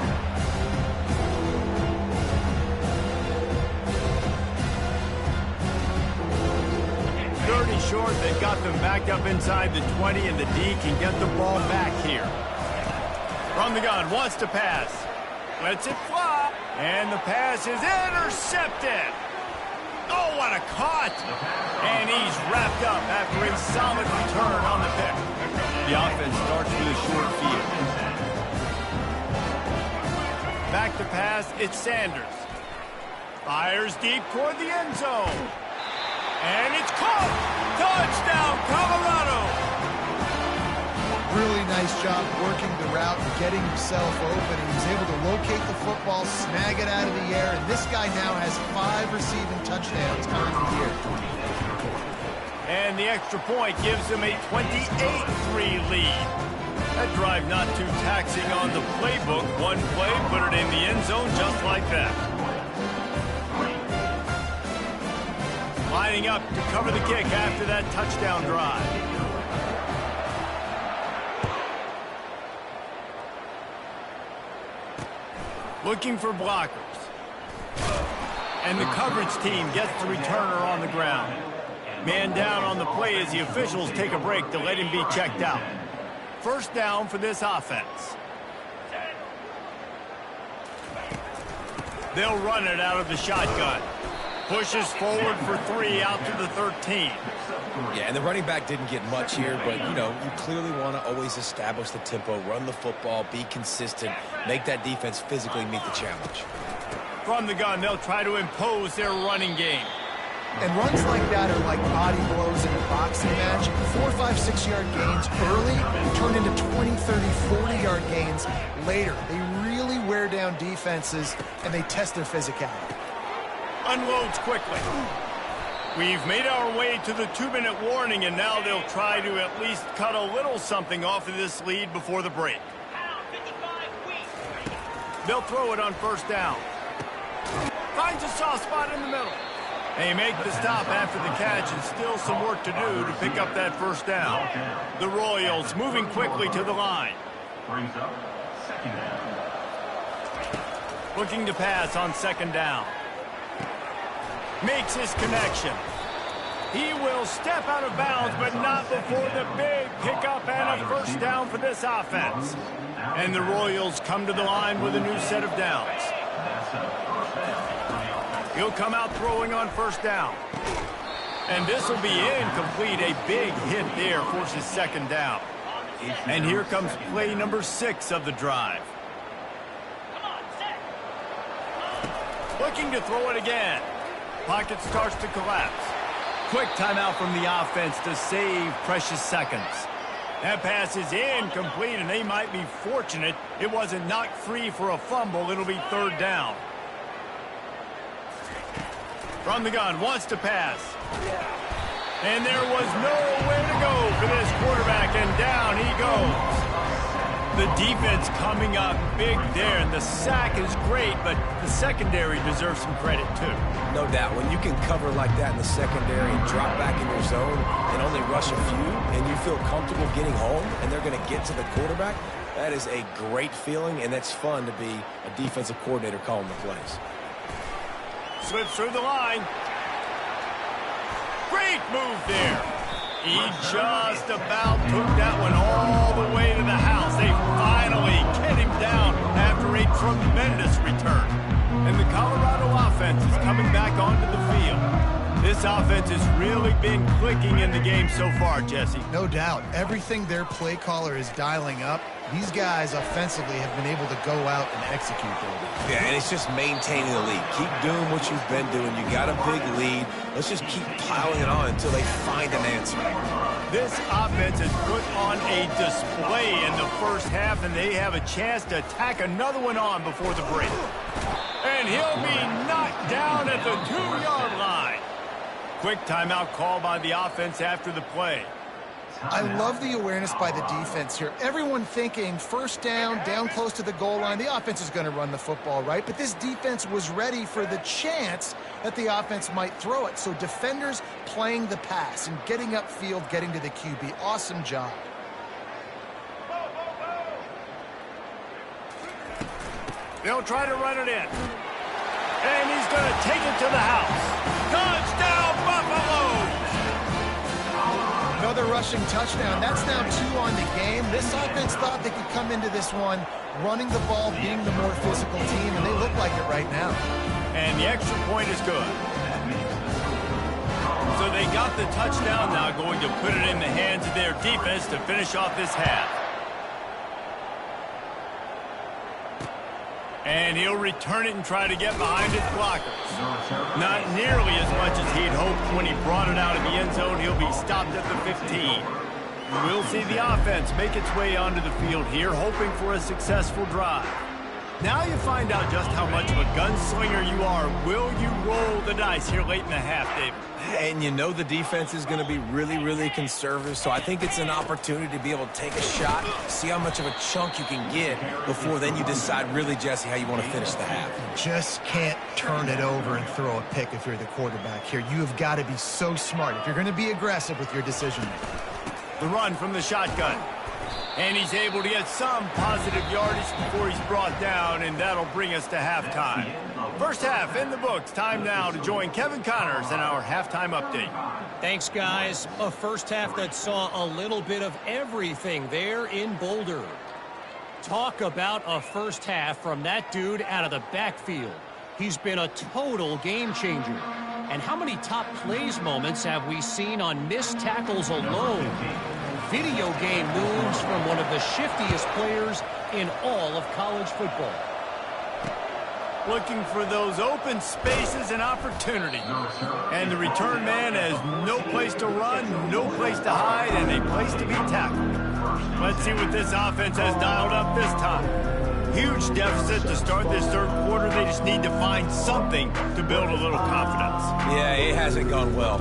Third and short, they've got them backed up inside the 20, and the D can get the ball back here. From the gun, wants to pass. Lets it fly, and the pass is intercepted. Oh, what a caught! And he's wrapped up after a solid return on the pick. The offense starts with a short field. Back to pass, it's Sanders. Fires deep toward the end zone. And it's caught! Touchdown, Colorado! Really nice job working the route and getting himself open. He was able to locate the football, snag it out of the air, and this guy now has 5 receiving touchdowns on the year. And the extra point gives him a 28-3 lead. That drive not too taxing on the playbook. One play, put it in the end zone just like that. Lining up to cover the kick after that touchdown drive. Looking for blockers. And the coverage team gets the returner on the ground. Man down on the play as the officials take a break to let him be checked out. First down for this offense. They'll run it out of the shotgun. Pushes forward for 3 out to the 13. Yeah, and the running back didn't get much here, but, you know, you clearly want to always establish the tempo, run the football, be consistent, make that defense physically meet the challenge. From the gun, they'll try to impose their running game. And runs like that are like body blows in a boxing match. 4, 5, 6 yard gains early turn into 20, 30, 40 yard gains later. They really wear down defenses, and they test their physicality. Unloads quickly. We've made our way to the 2-minute warning, and now they'll try to at least cut a little something off of this lead before the break. They'll throw it on first down. Finds a soft spot in the middle. They make the stop after the catch, and still some work to do to pick up that first down. The Royals moving quickly to the line. Brings up second down. Looking to pass on second down. Makes his connection. He will step out of bounds, but not before the big pickup and a first down for this offense. And the Royals come to the line with a new set of downs. He'll come out throwing on first down. And this will be incomplete. A big hit there forces second down. And here comes play number 6 of the drive. Looking to throw it again. Pocket starts to collapse. Quick timeout from the offense to save precious seconds. That pass is incomplete, and they might be fortunate it wasn't knocked free for a fumble. It'll be third down. From the gun, wants to pass. And there was nowhere to go for this quarterback, and down he goes. The defense coming up big there, and the sack is great, but the secondary deserves some credit too. No doubt. When you can cover like that in the secondary and drop back in your zone and only rush a few, and you feel comfortable getting home, and they're going to get to the quarterback, that is a great feeling, and that's fun to be a defensive coordinator calling the plays. Slips through the line. Great move there. He just about took that one all the way to the house. They finally get him down after a tremendous return. And the Colorado offense is coming back onto the field. This offense has really been clicking in the game so far, Jesse. No doubt. Everything their play caller is dialing up, these guys offensively have been able to go out and execute their lead. Yeah, and it's just maintaining the lead. Keep doing what you've been doing. You got a big lead. Let's just keep piling it on until they find an answer. This offense has put on a display in the first half, and they have a chance to tack another one on before the break. And he'll be knocked down at the 2-yard line. Quick timeout call by the offense after the play. I love the awareness by the defense here. Everyone thinking first down, down close to the goal line. The offense is going to run the football, right? But this defense was ready for the chance that the offense might throw it. So defenders playing the pass and getting upfield, getting to the QB. Awesome job. They'll try to run it in. And he's going to take it to the house. Touchdown, Buffalo! Another rushing touchdown. That's now 2 on the game. This offense thought they could come into this one running the ball, being the more physical team, and they look like it right now. And the extra point is good. So they got the touchdown, now going to put it in the hands of their defense to finish off this half. And he'll return it and try to get behind his blockers. Not nearly as much as he'd hoped when he brought it out of the end zone. He'll be stopped at the 15. We'll see the offense make its way onto the field here, hoping for a successful drive. Now you find out just how much of a gunslinger you are. Will you roll the dice here late in the half, David? And you know the defense is going to be really, really conservative, so I think it's an opportunity to be able to take a shot, see how much of a chunk you can get before then you decide really, Jesse, how you want to finish the half. Just can't turn it over and throw a pick if you're the quarterback here. You have got to be so smart if you're going to be aggressive with your decision-making. The run from the shotgun. And he's able to get some positive yardage before he's brought down, and that'll bring us to halftime. First half in the books. Time now to join Kevin Connors in our halftime update. Thanks, guys. A first half that saw a little bit of everything there in Boulder. Talk about a first half from that dude out of the backfield. He's been a total game changer. And how many top plays moments have we seen on missed tackles alone? Video game moves from one of the shiftiest players in all of college football. Looking for those open spaces and opportunity. And the return man has no place to run, no place to hide, and a place to be tackled. Let's see what this offense has dialed up this time. huge deficit to start this third quarter. They just need to find something to build a little confidence. Yeah, it hasn't gone well.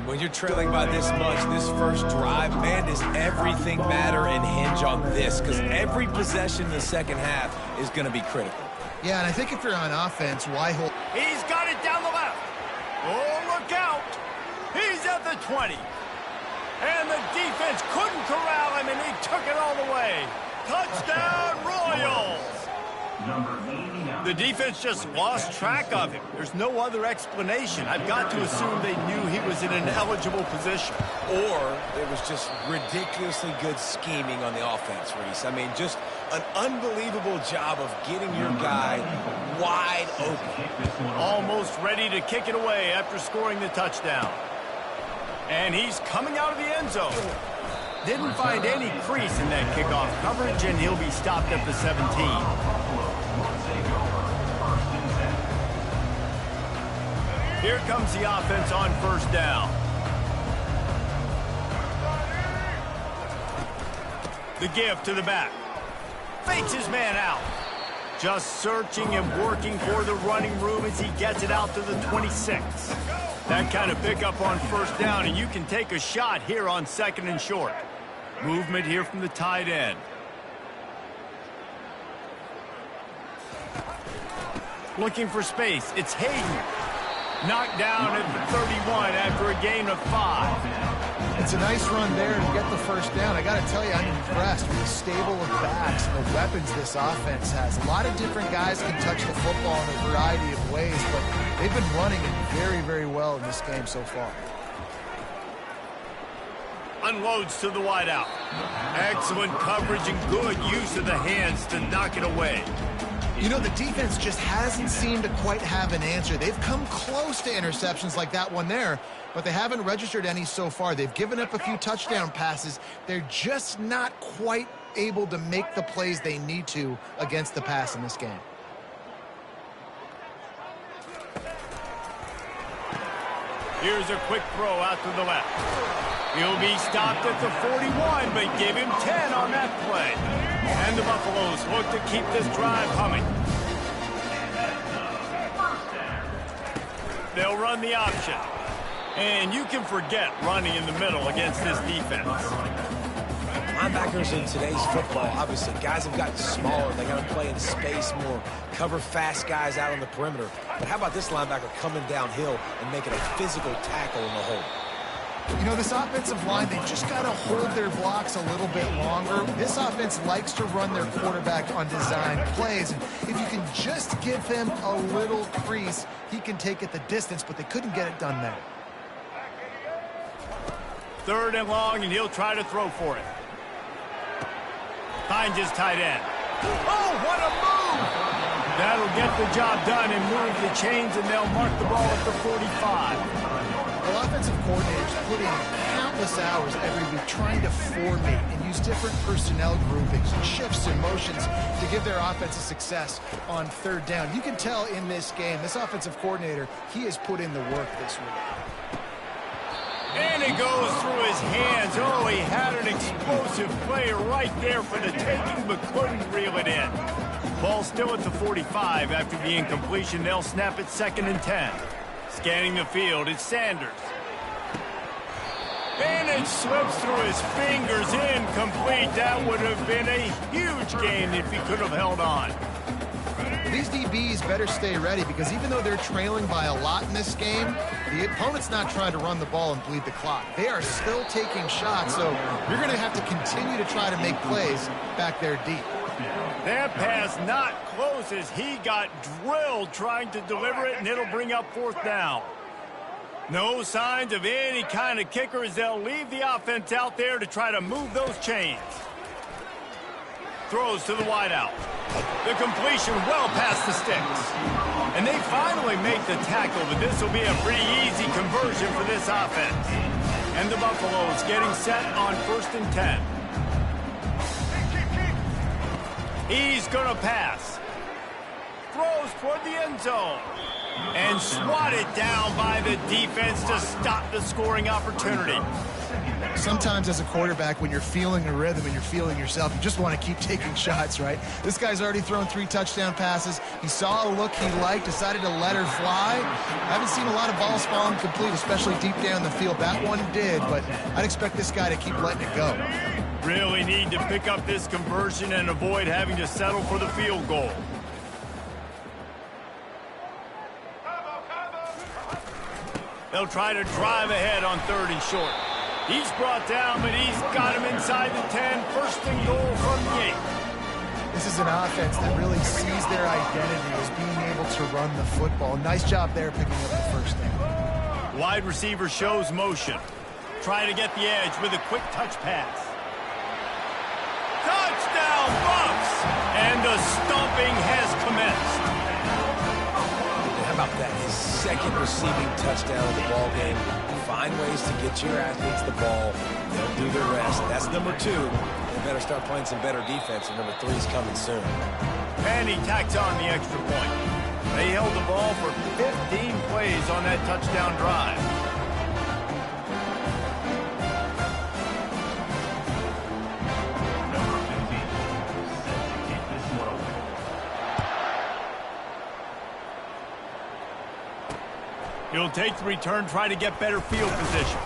When you're trailing by this much, this first drive, man, does everything matter and hinge on this? Because every possession in the second half is going to be critical. Yeah, and I think if you're on offense, why hold? He's got it down the left. Oh, look out. He's at the 20. And the defense couldn't corral him, and he took it all the way. Touchdown, Royals! The defense just lost track of him. There's no other explanation. I've got to assume they knew he was in an eligible position. Or it was just ridiculously good scheming on the offense, Reese. I mean, just an unbelievable job of getting your guy wide open. Almost ready to kick it away after scoring the touchdown. And he's coming out of the end zone. Didn't find any crease in that kickoff coverage, and he'll be stopped at the 17. Here comes the offense on first down. The give to the back. Fakes his man out. Just searching and working for the running room as he gets it out to the 26. That kind of pickup on first down, and you can take a shot here on second and short. Movement here from the tight end. Looking for space. It's Hayden. Knocked down at the 31 after a gain of 5. It's a nice run there to get the first down. I got to tell you, I'm impressed with the stable of backs and the weapons this offense has. A lot of different guys can touch the football in a variety of ways, but they've been running it very, very well in this game so far. Unloads to the wideout. Excellent coverage and good use of the hands to knock it away. You know, the defense just hasn't seemed to quite have an answer. They've come close to interceptions like that one there, but they haven't registered any so far. They've given up a few touchdown passes. They're just not quite able to make the plays they need to against the pass in this game. Here's a quick throw out to the left. He'll be stopped at the 41, but give him 10 on that play. And the Buffaloes look to keep this drive humming. They'll run the option. And you can forget running in the middle against this defense. Linebackers in today's football, obviously, guys have gotten smaller. They got to play in space more, cover fast guys out on the perimeter. But how about this linebacker coming downhill and making a physical tackle in the hole? You know, this offensive line, they just got to hold their blocks a little bit longer. This offense likes to run their quarterback on design plays. And if you can just give him a little crease, he can take it the distance, but they couldn't get it done there. Third and long, and he'll try to throw for it. Finds his tight end. Oh, what a move! That'll get the job done and move the chains, and they'll mark the ball at the 45. Well, offensive coordinators put in countless hours every week trying to formate and use different personnel groupings and shifts and motions to give their offense a success on third down. You can tell in this game, this offensive coordinator, he has put in the work this week. And it goes through his hands. Oh, he had an explosive play right there for the taking, but couldn't reel it in. Ball still at the 45 after the incompletion. They'll snap it 2nd and 10. Scanning the field, it's Sanders. And it slips through his fingers, incomplete. That would have been a huge gain if he could have held on. These DBs better stay ready because even though they're trailing by a lot in this game, the opponent's not trying to run the ball and bleed the clock. They are still taking shots, so you're going to have to continue to try to make plays back there deep. That pass not close as he got drilled trying to deliver it, and it'll bring up 4th down. No signs of any kind of kicker as they'll leave the offense out there to try to move those chains. Throws to the wideout. The completion well past the sticks. And they finally make the tackle, but this will be a pretty easy conversion for this offense. And the Buffaloes getting set on 1st and 10. He's going to pass. Throws toward the end zone. And swatted down by the defense to stop the scoring opportunity. Sometimes as a quarterback, when you're feeling a rhythm and you're feeling yourself, you just want to keep taking shots, right? This guy's already thrown 3 touchdown passes. He saw a look he liked, decided to let her fly. I haven't seen a lot of balls fall incomplete, especially deep down the field. That one did, but I'd expect this guy to keep letting it go. Really need to pick up this conversion and avoid having to settle for the field goal. They'll try to drive ahead on 3rd and short. He's brought down, but he's got him inside the 10. 1st and goal from the 8. This is an offense that really sees their identity as being able to run the football. Nice job there picking up the 1st down. Wide receiver shows motion. Trying to get the edge with a quick touch pass. Touchdown, Bucks! And the stomping has commenced. How about that? His 2nd receiving touchdown of the ball game. Find ways to get your athletes the ball. They'll do the rest. That's number 2. They better start playing some better defense, and number 3 is coming soon. And he tacks on the extra point. They held the ball for 15 plays on that touchdown drive. He'll take the return, try to get better field position.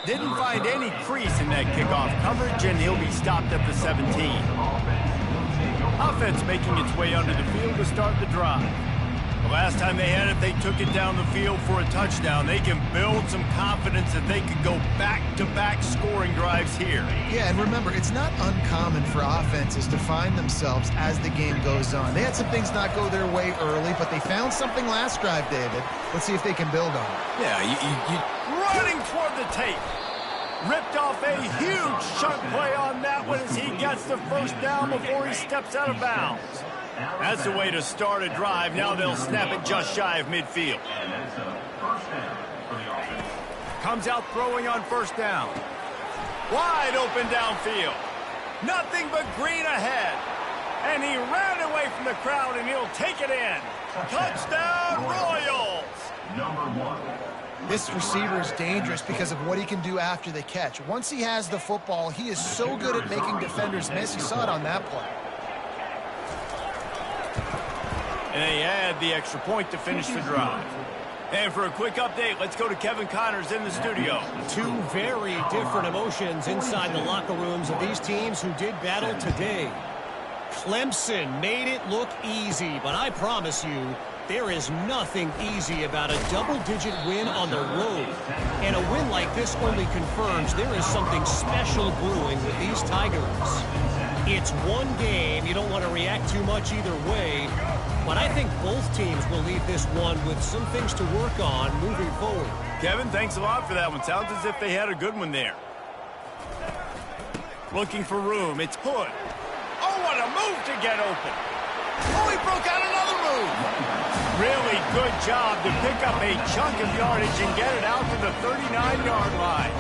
Didn't find any crease in that kickoff coverage, and he'll be stopped at the 17. Offense making its way under the field to start the drive. The last time they had it, they took it down the field for a touchdown. They can build some confidence that they could go back-to-back scoring drives here. Yeah, and remember, it's not uncommon for offenses to find themselves as the game goes on. They had some things not go their way early, but they found something last drive, David. Let's see if they can build on it. Yeah, running toward the tape. Ripped off a huge chunk play on that one as he gets the 1st down before he steps out of bounds. That's the way to start a drive. Now they'll snap it just shy of midfield. Comes out throwing on 1st down. Wide open downfield. Nothing but green ahead. And he ran away from the crowd, and he'll take it in. Touchdown, Royals! Number 1. This receiver is dangerous because of what he can do after the catch. Once he has the football, he is so good at making defenders miss. You saw it on that play. And they add the extra point to finish the drive. And for a quick update, let's go to Kevin Connors in the studio. 2 very different emotions inside the locker rooms of these teams who did battle today. Clemson made it look easy, but I promise you, there is nothing easy about a double-digit win on the road. And a win like this only confirms there is something special brewing with these Tigers. It's one game. You don't want to react too much either way. But I think both teams will leave this one with some things to work on moving forward. Kevin, thanks a lot for that one. Sounds as if they had a good one there. Looking for room. It's Hood. Oh, what a move to get open. Oh, he broke out another move. Really good job to pick up a chunk of yardage and get it out to the 39-yard line.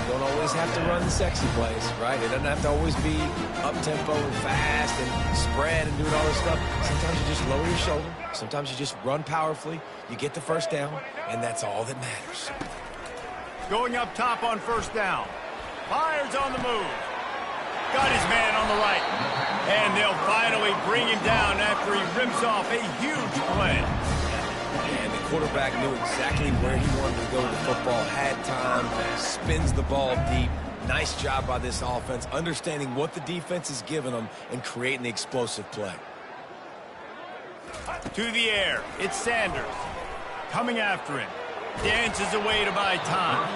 Don't always have to run the sexy plays, right? It doesn't have to always be up-tempo and fast and spread and doing all this stuff. Sometimes you just lower your shoulder. Sometimes you just run powerfully. You get the 1st down, and that's all that matters. Going up top on 1st down. Fires on the move. Got his man on the right. And they'll finally bring him down after he rips off a huge play. And the quarterback knew exactly where he wanted to go with the football, had time, spins the ball deep. Nice job by this offense, understanding what the defense is giving them and creating the explosive play. To the air, it's Sanders. Coming after him. Dances away to buy time.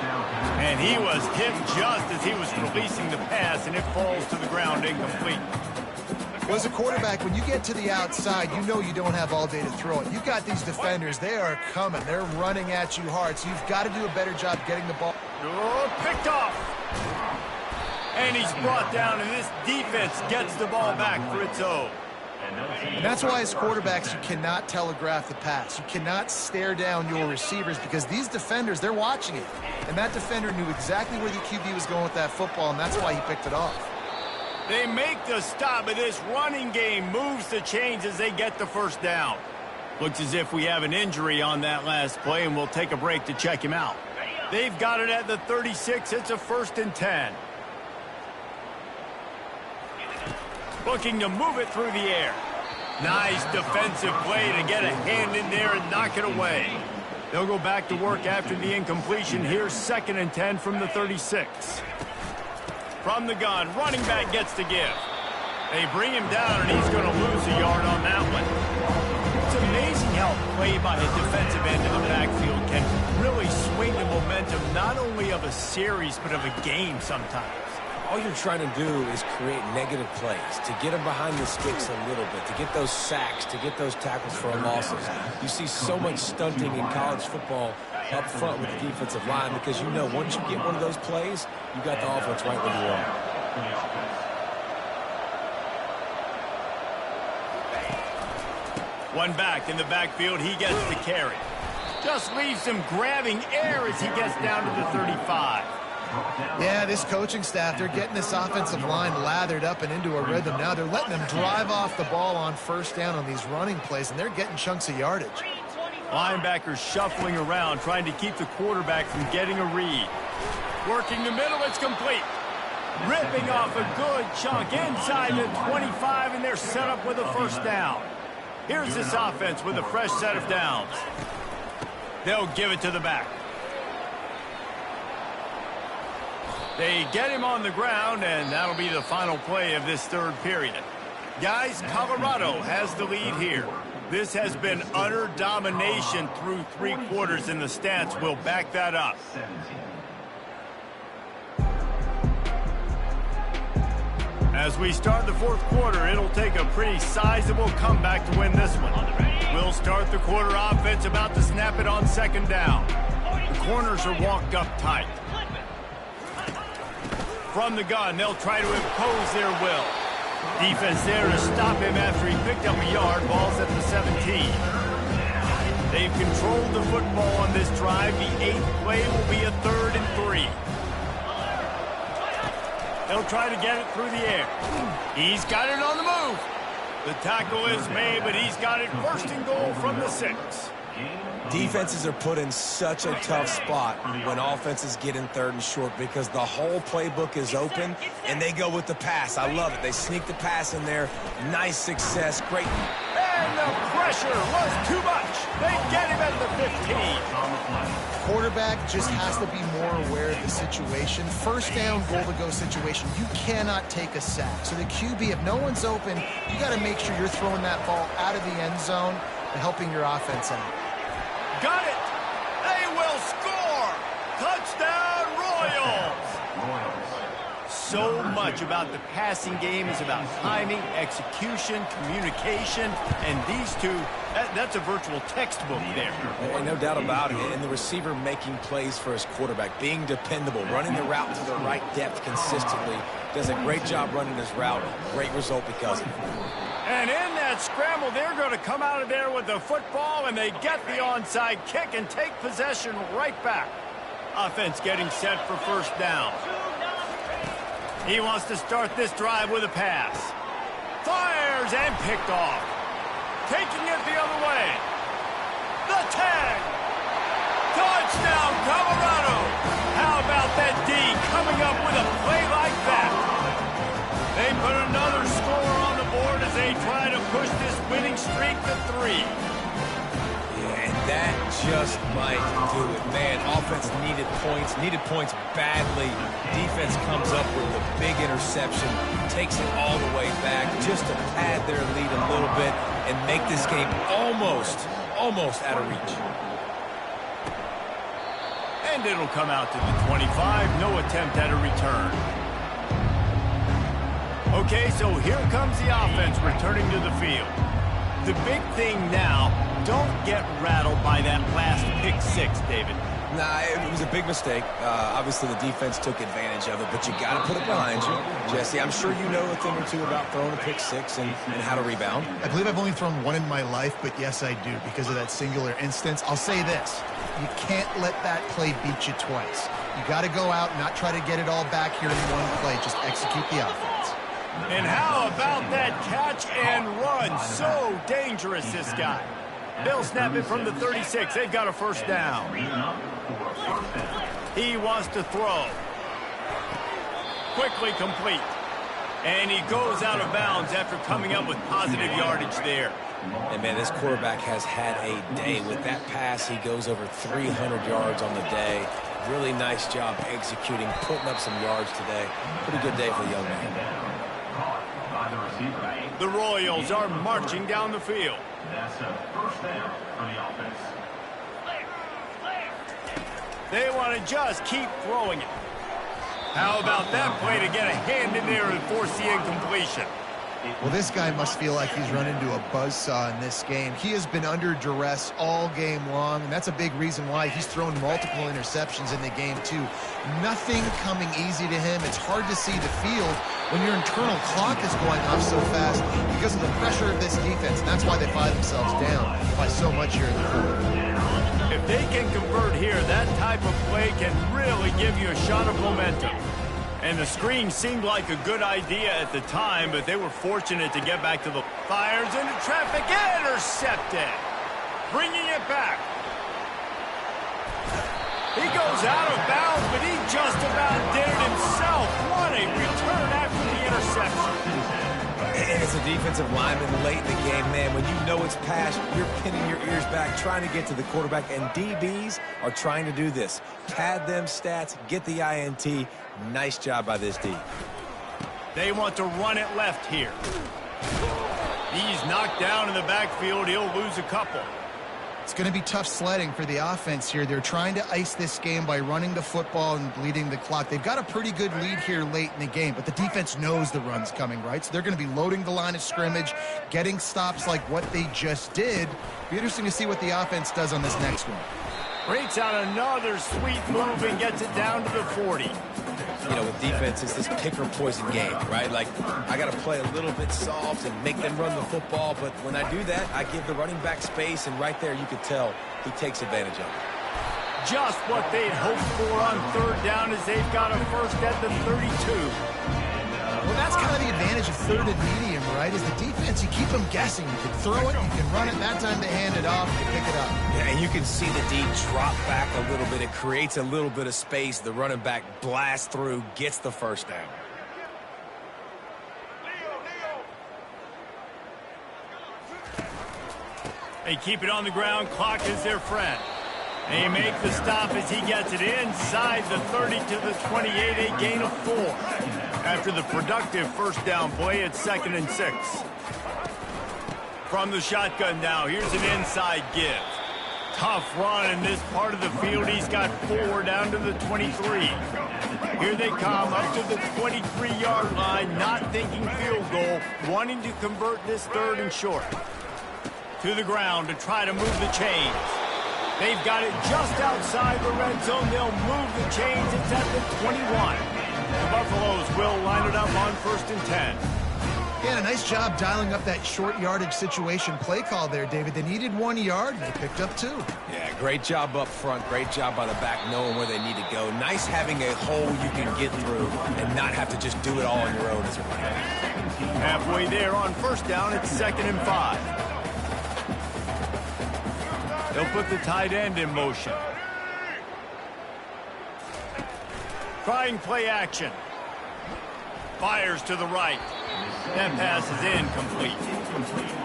And he was hit just as he was releasing the pass, and it falls to the ground incomplete. Well, as a quarterback, when you get to the outside, you know you don't have all day to throw it. You've got these defenders. They are coming. They're running at you hard, so you've got to do a better job getting the ball. Oh, picked off. And he's brought down, and this defense gets the ball back for its own. And that's why as quarterbacks, you cannot telegraph the pass. You cannot stare down your receivers because these defenders, they're watching it. And that defender knew exactly where the QB was going with that football, and that's why he picked it off. They make the stop, but this running game moves the chains as they get the 1st down. Looks as if we have an injury on that last play, and we'll take a break to check him out. They've got it at the 36. It's a 1st and 10. Looking to move it through the air. Nice defensive play to get a hand in there and knock it away. They'll go back to work after the incompletion. Here's 2nd and 10 from the 36. From the gun, running back gets to give. They bring him down, and he's going to lose a yard on that one. It's amazing how play by a defensive end of the backfield can really swing the momentum not only of a series but of a game sometimes. All you're trying to do is create negative plays, to get them behind the sticks a little bit, to get those sacks, to get those tackles for losses. You see so much stunting in college football up front with the defensive line because you know once you get one of those plays, you got the offense right where you are. One back in the backfield, he gets the carry. Just leaves him grabbing air as he gets down to the 35. Yeah, this coaching staff, they're getting this offensive line lathered up and into a rhythm now. They're letting them drive off the ball on 1st down on these running plays, and they're getting chunks of yardage. Linebackers shuffling around, trying to keep the quarterback from getting a read. Working the middle, it's complete. Ripping off a good chunk inside the 25, and they're set up with a 1st down. Here's this offense with a fresh set of downs. They'll give it to the back. They get him on the ground, and that'll be the final play of this 3rd period. Guys, Colorado has the lead here. This has been utter domination through 3 quarters, and the stats will back that up. As we start the 4th quarter, it'll take a pretty sizable comeback to win this one. We'll start the quarter offense about to snap it on 2nd down. The corners are walked up tight. From the gun, they'll try to impose their will. Defense there to stop him after he picked up a yard. Ball's at the 17. They've controlled the football on this drive. The 8th play will be a 3rd and 3. They'll try to get it through the air. He's got it on the move. The tackle is made, but he's got it 1st and goal from the 6. Defenses are put in such a tough spot when offenses get in 3rd and short because the whole playbook is open, and they go with the pass. I love it. They sneak the pass in there. Nice success. Great. And the pressure was too much. They get him at the 15. Quarterback just has to be more aware of the situation. 1st down, goal-to-go situation. You cannot take a sack. So the QB, if no one's open, you got to make sure you're throwing that ball out of the end zone and helping your offense out. Got it. They will score. Touchdown, Royals. So much about the passing game is about timing, execution, communication, and these two, that's a virtual textbook there. And no doubt about it. And the receiver making plays for his quarterback, being dependable, running the route to the right depth consistently. Does a great job running his route. Great result because of it. And in that scramble, they're going to come out of there with the football, and they get the onside kick and take possession right back. Offense getting set for 1st down. He wants to start this drive with a pass. Fires and picked off. Taking it the other way. The tag. Touchdown, Colorado. How about that D coming up with a play like that? They put another score on the board as they try to push this winning streak to 3. Yeah, and that just might do it. Man, offense needed points badly. Defense comes up with the big interception, takes it all the way back just to pad their lead a little bit and make this game almost out of reach. And it'll come out to the 25. No attempt at a return. Okay, so here comes the offense returning to the field. The big thing now, don't get rattled by that last pick 6, David. Nah, it was a big mistake. Obviously, the defense took advantage of it, but you got to put it behind you. Jesse, I'm sure you know a thing or two about throwing a pick 6 and how to rebound. I believe I've only thrown one in my life, but yes, I do because of that singular instance. I'll say this. You can't let that play beat you twice. You got to go out and not try to get it all back here in one play. Just execute the offense. And how about that catch and run? So dangerous, this guy. They'll snap it from the 36. They've got a 1st down. He wants to throw. Quickly complete. And he goes out of bounds after coming up with positive yardage there. And, man, this quarterback has had a day. With that pass, he goes over 300 yards on the day. Really nice job executing, putting up some yards today. Pretty good day for the young man. The Royals are marching down the field. That's a first down for the offense. They want to just keep throwing it. How about that play to get a hand in there and force the incompletion? Well, this guy must feel like he's run into a buzzsaw in this game. He has been under duress all game long, and that's a big reason why he's thrown multiple interceptions in the game, too. Nothing coming easy to him. It's hard to see the field when your internal clock is going off so fast because of the pressure of this defense, and that's why they find themselves down by so much here in the fourth. If they can convert here, that type of play can really give you a shot of momentum. And the screen seemed like a good idea at the time, but they were fortunate to get back to the fires into traffic. Intercepted. Bringing it back. He goes out of bounds, but he just about did it himself. What a return after the interception. It's a defensive lineman late in the game, man. When you know it's past, you're pinning your ears back, trying to get to the quarterback, and DBs are trying to do this. Pad them stats, get the INT. Nice job by this D. They want to run it left here. He's knocked down in the backfield. He'll lose a couple. It's going to be tough sledding for the offense here. They're trying to ice this game by running the football and bleeding the clock. They've got a pretty good lead here late in the game, but the defense knows the run's coming, right? So they're going to be loading the line of scrimmage, getting stops like what they just did. Be interesting to see what the offense does on this next one. Breaks out another sweet move and gets it down to the 40. You know, with defense, it's this pick-or-poison game, right? Like, I got to play a little bit soft and make them run the football, but when I do that, I give the running back space, and right there you can tell he takes advantage of it. Just what they'd hoped for on third down as they've got a first at the 32. Well, that's kind of the advantage of third and medium, right? Is the defense, you keep them guessing. You can throw it, you can run it, that time they hand it off, you pick it up. Yeah, and you can see the D drop back a little bit. It creates a little bit of space. The running back blasts through, gets the first down. They keep it on the ground. Clock is their friend. They make the stop as he gets it inside the 30 to the 28, a gain of 4. After the productive first down play, it's 2nd and 6. From the shotgun now, here's an inside give. Tough run in this part of the field. He's got 4 down to the 23. Here they come up to the 23-yard line, not thinking field goal, wanting to convert this 3rd and short. To the ground to try to move the chains. They've got it just outside the red zone. They'll move the chains. It's at the 21. The Buffaloes will line it up on 1st and 10. Yeah, a nice job dialing up that short yardage situation play call there, David. They needed 1 yard, and they picked up 2. Yeah, great job up front. Great job by the back knowing where they need to go. Nice having a hole you can get through and not have to just do it all on your own as a running back. Halfway there on first down, it's 2nd and 5. They'll put the tight end in motion. Trying play action. Fires to the right. That pass is incomplete.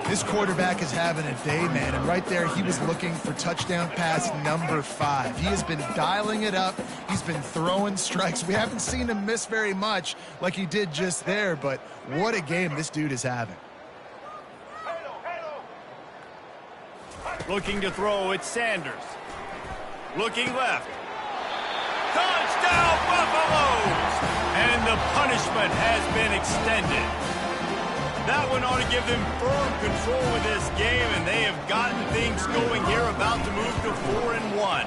This quarterback is having a day, man, and right there he was looking for touchdown pass number 5. He has been dialing it up. He's been throwing strikes. We haven't seen him miss very much like he did just there, but what a game this dude is having. Looking to throw, it's Sanders. Looking left. Touchdown, Buffaloes! And the punishment has been extended. That one ought to give them firm control of this game, and they have gotten things going here, about to move to 4-1.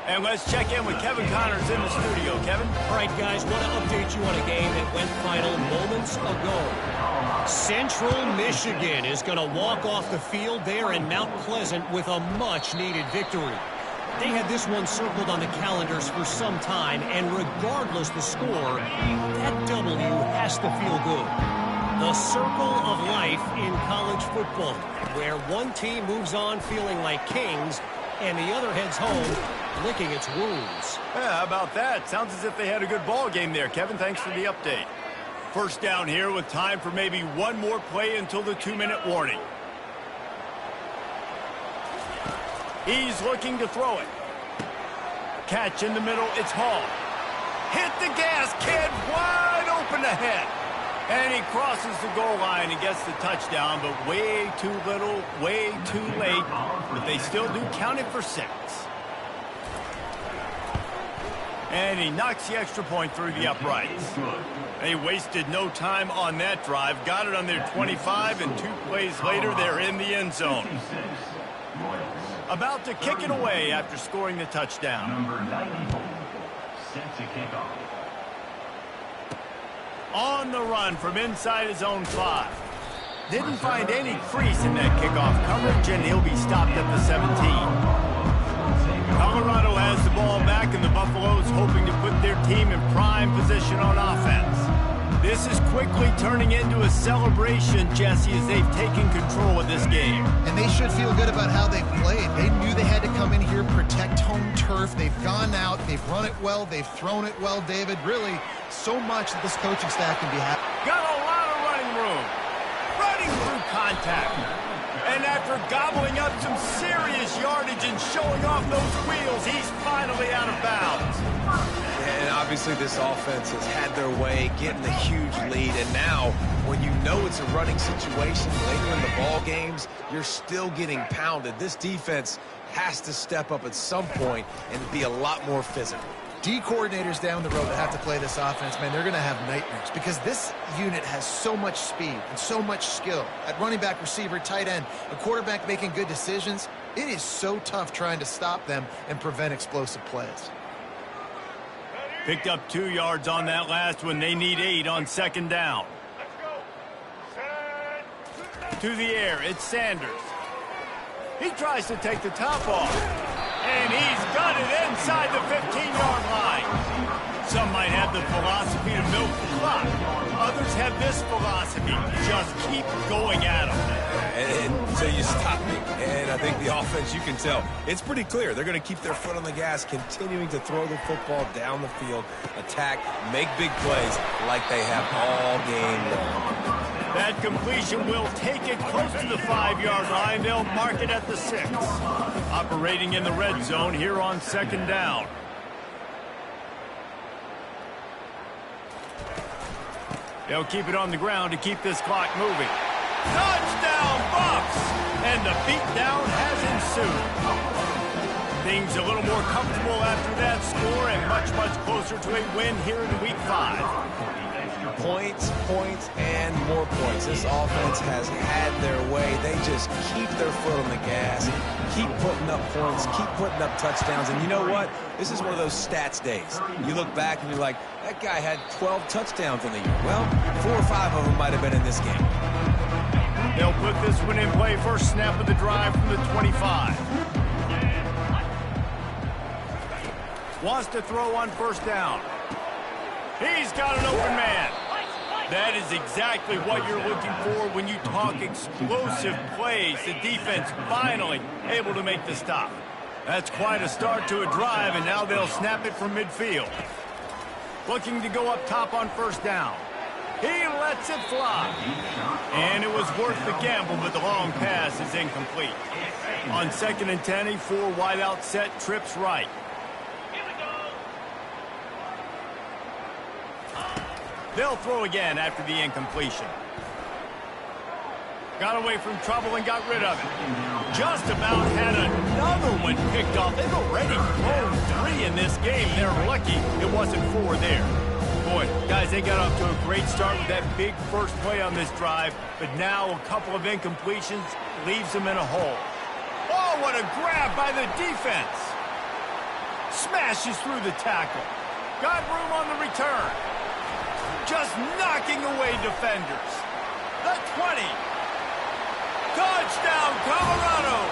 And let's check in with Kevin Connors in the studio. Kevin? All right, guys, want to update you on a game that went final moments ago. Central Michigan is going to walk off the field there in Mount Pleasant with a much-needed victory. They had this one circled on the calendars for some time, and regardless the score, that W has to feel good. The circle of life in college football, where one team moves on feeling like kings and the other heads home licking its wounds. Yeah, how about that? Sounds as if they had a good ball game there, Kevin. Thanks for the update. First down here with time for maybe one more play until the 2-minute warning. He's looking to throw it. Catch in the middle, it's Hall. Hit the gas, kid, wide open ahead. And he crosses the goal line and gets the touchdown, but way too little, way too late. But they still do count it for 6. And he knocks the extra point through the uprights. They wasted no time on that drive. Got it on their 25, and 2 plays later, they're in the end zone. About to kick it away after scoring the touchdown. Number 94, set to kick off. On the run from inside his own 5. Didn't find any crease in that kickoff coverage, and he'll be stopped at the 17. Colorado has the ball back, and the Buffaloes hoping to put their team in prime position on offense. This is quickly turning into a celebration, Jesse, as they've taken control of this game. And they should feel good about how they've played. They knew they had to come in here, protect home turf. They've gone out, they've run it well, they've thrown it well, David. Really, so much that this coaching staff can be happy. Got a lot of running room. Running through contact. And after gobbling up some serious yardage and showing off those wheels, he's finally out of bounds. And obviously this offense has had their way, getting a huge lead. And now, when you know it's a running situation later in the ball games, you're still getting pounded. This defense has to step up at some point and be a lot more physical. D coordinators down the road that have to play this offense, man, they're going to have nightmares because this unit has so much speed and so much skill. At running back, receiver, tight end, a quarterback making good decisions, it is so tough trying to stop them and prevent explosive plays. Picked up 2 yards on that last one. They need 8 on 2nd down. To the air, it's Sanders. He tries to take the top off. And he's got it inside the 15-yard line. Some might have the philosophy to milk the clock. Others have this philosophy. Just keep going at them. And so you stop me. And I think the offense, you can tell, it's pretty clear. They're going to keep their foot on the gas, continuing to throw the football down the field, attack, make big plays like they have all game long. That completion will take it close to the 5-yard line. They'll mark it at the 6. Operating in the red zone here on 2nd down. They'll keep it on the ground to keep this clock moving. Touchdown, Bucks! And the beatdown has ensued. Things a little more comfortable after that score and much, much closer to a win here in week 5. Points, points, and more points. This offense has had their way. They just keep their foot on the gas, keep putting up points, keep putting up touchdowns. And you know what? This is one of those stats days. You look back and you're like, that guy had 12 touchdowns in the year. Well, 4 or 5 of them might have been in this game. They'll put this one in play. First snap of the drive from the 25. Wants to throw on 1st down. He's got an open man. That is exactly what you're looking for when you talk explosive plays. The defense finally able to make the stop. That's quite a start to a drive, and now they'll snap it from midfield. Looking to go up top on 1st down. He lets it fly. And it was worth the gamble, but the long pass is incomplete. On 2nd and 10, a 4 wide out set, trips right. They'll throw again after the incompletion. Got away from trouble and got rid of it. Just about had another one picked off. They've already thrown 3 in this game. They're lucky it wasn't 4 there. Boy, guys, they got off to a great start with that big first play on this drive, but now a couple of incompletions leaves them in a hole. Oh, what a grab by the defense. Smashes through the tackle. Got room on the return. Just knocking away defenders. The 20. Touchdown, Colorado.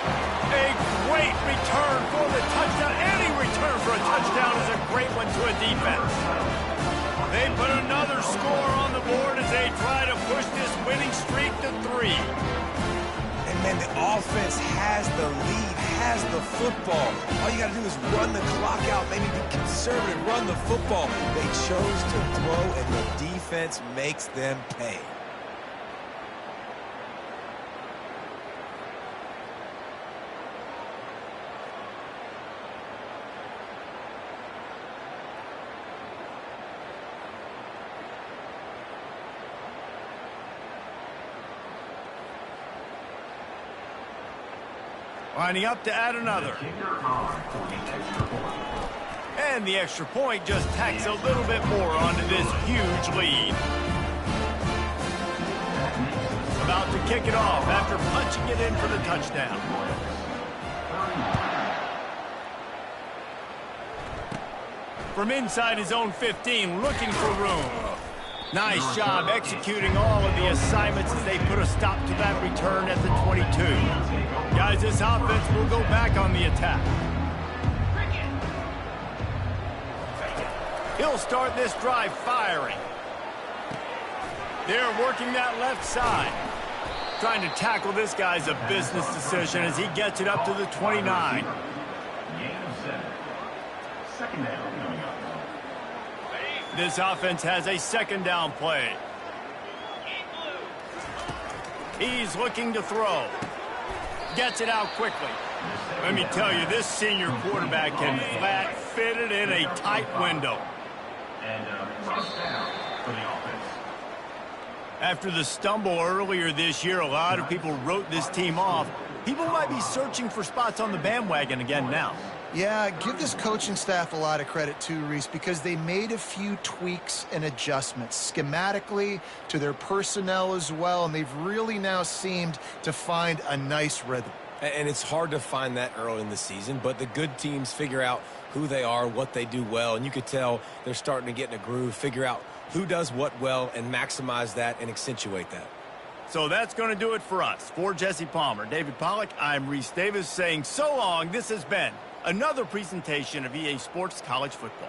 A great return for the touchdown. Any return for a touchdown is a great one to a defense. They put another score on the board as they try to push this winning streak to 3. And man, the offense has the lead, has the football. All you got to do is run the clock out, maybe be conservative, run the football. They chose to throw, and the defense makes them pay. Lining up to add another. And the extra point just tacks a little bit more onto this huge lead. About to kick it off after punching it in for the touchdown. From inside his own 15, looking for room. Nice job executing all of the assignments as they put a stop to that return at the 22. Guys, this offense will go back on the attack. He'll start this drive firing. They're working that left side. Trying to tackle this guy's a business decision as he gets it up to the 29. Gain of 7. Second down coming up. This offense has a second down play. He's looking to throw. Gets it out quickly. Let me tell you, this senior quarterback can flat fit it in a tight window. And first down for the offense. After the stumble earlier this year, a lot of people wrote this team off. People might be searching for spots on the bandwagon again now. Yeah, give this coaching staff a lot of credit too, Reese, because they made a few tweaks and adjustments schematically to their personnel as well, and they've really now seemed to find a nice rhythm. And it's hard to find that early in the season, but the good teams figure out who they are, what they do well, and you could tell they're starting to get in a groove, figure out who does what well, and maximize that and accentuate that. So that's going to do it for us. For Jesse Palmer, David Pollack, I'm Reese Davis saying so long. This has been another presentation of EA Sports College Football.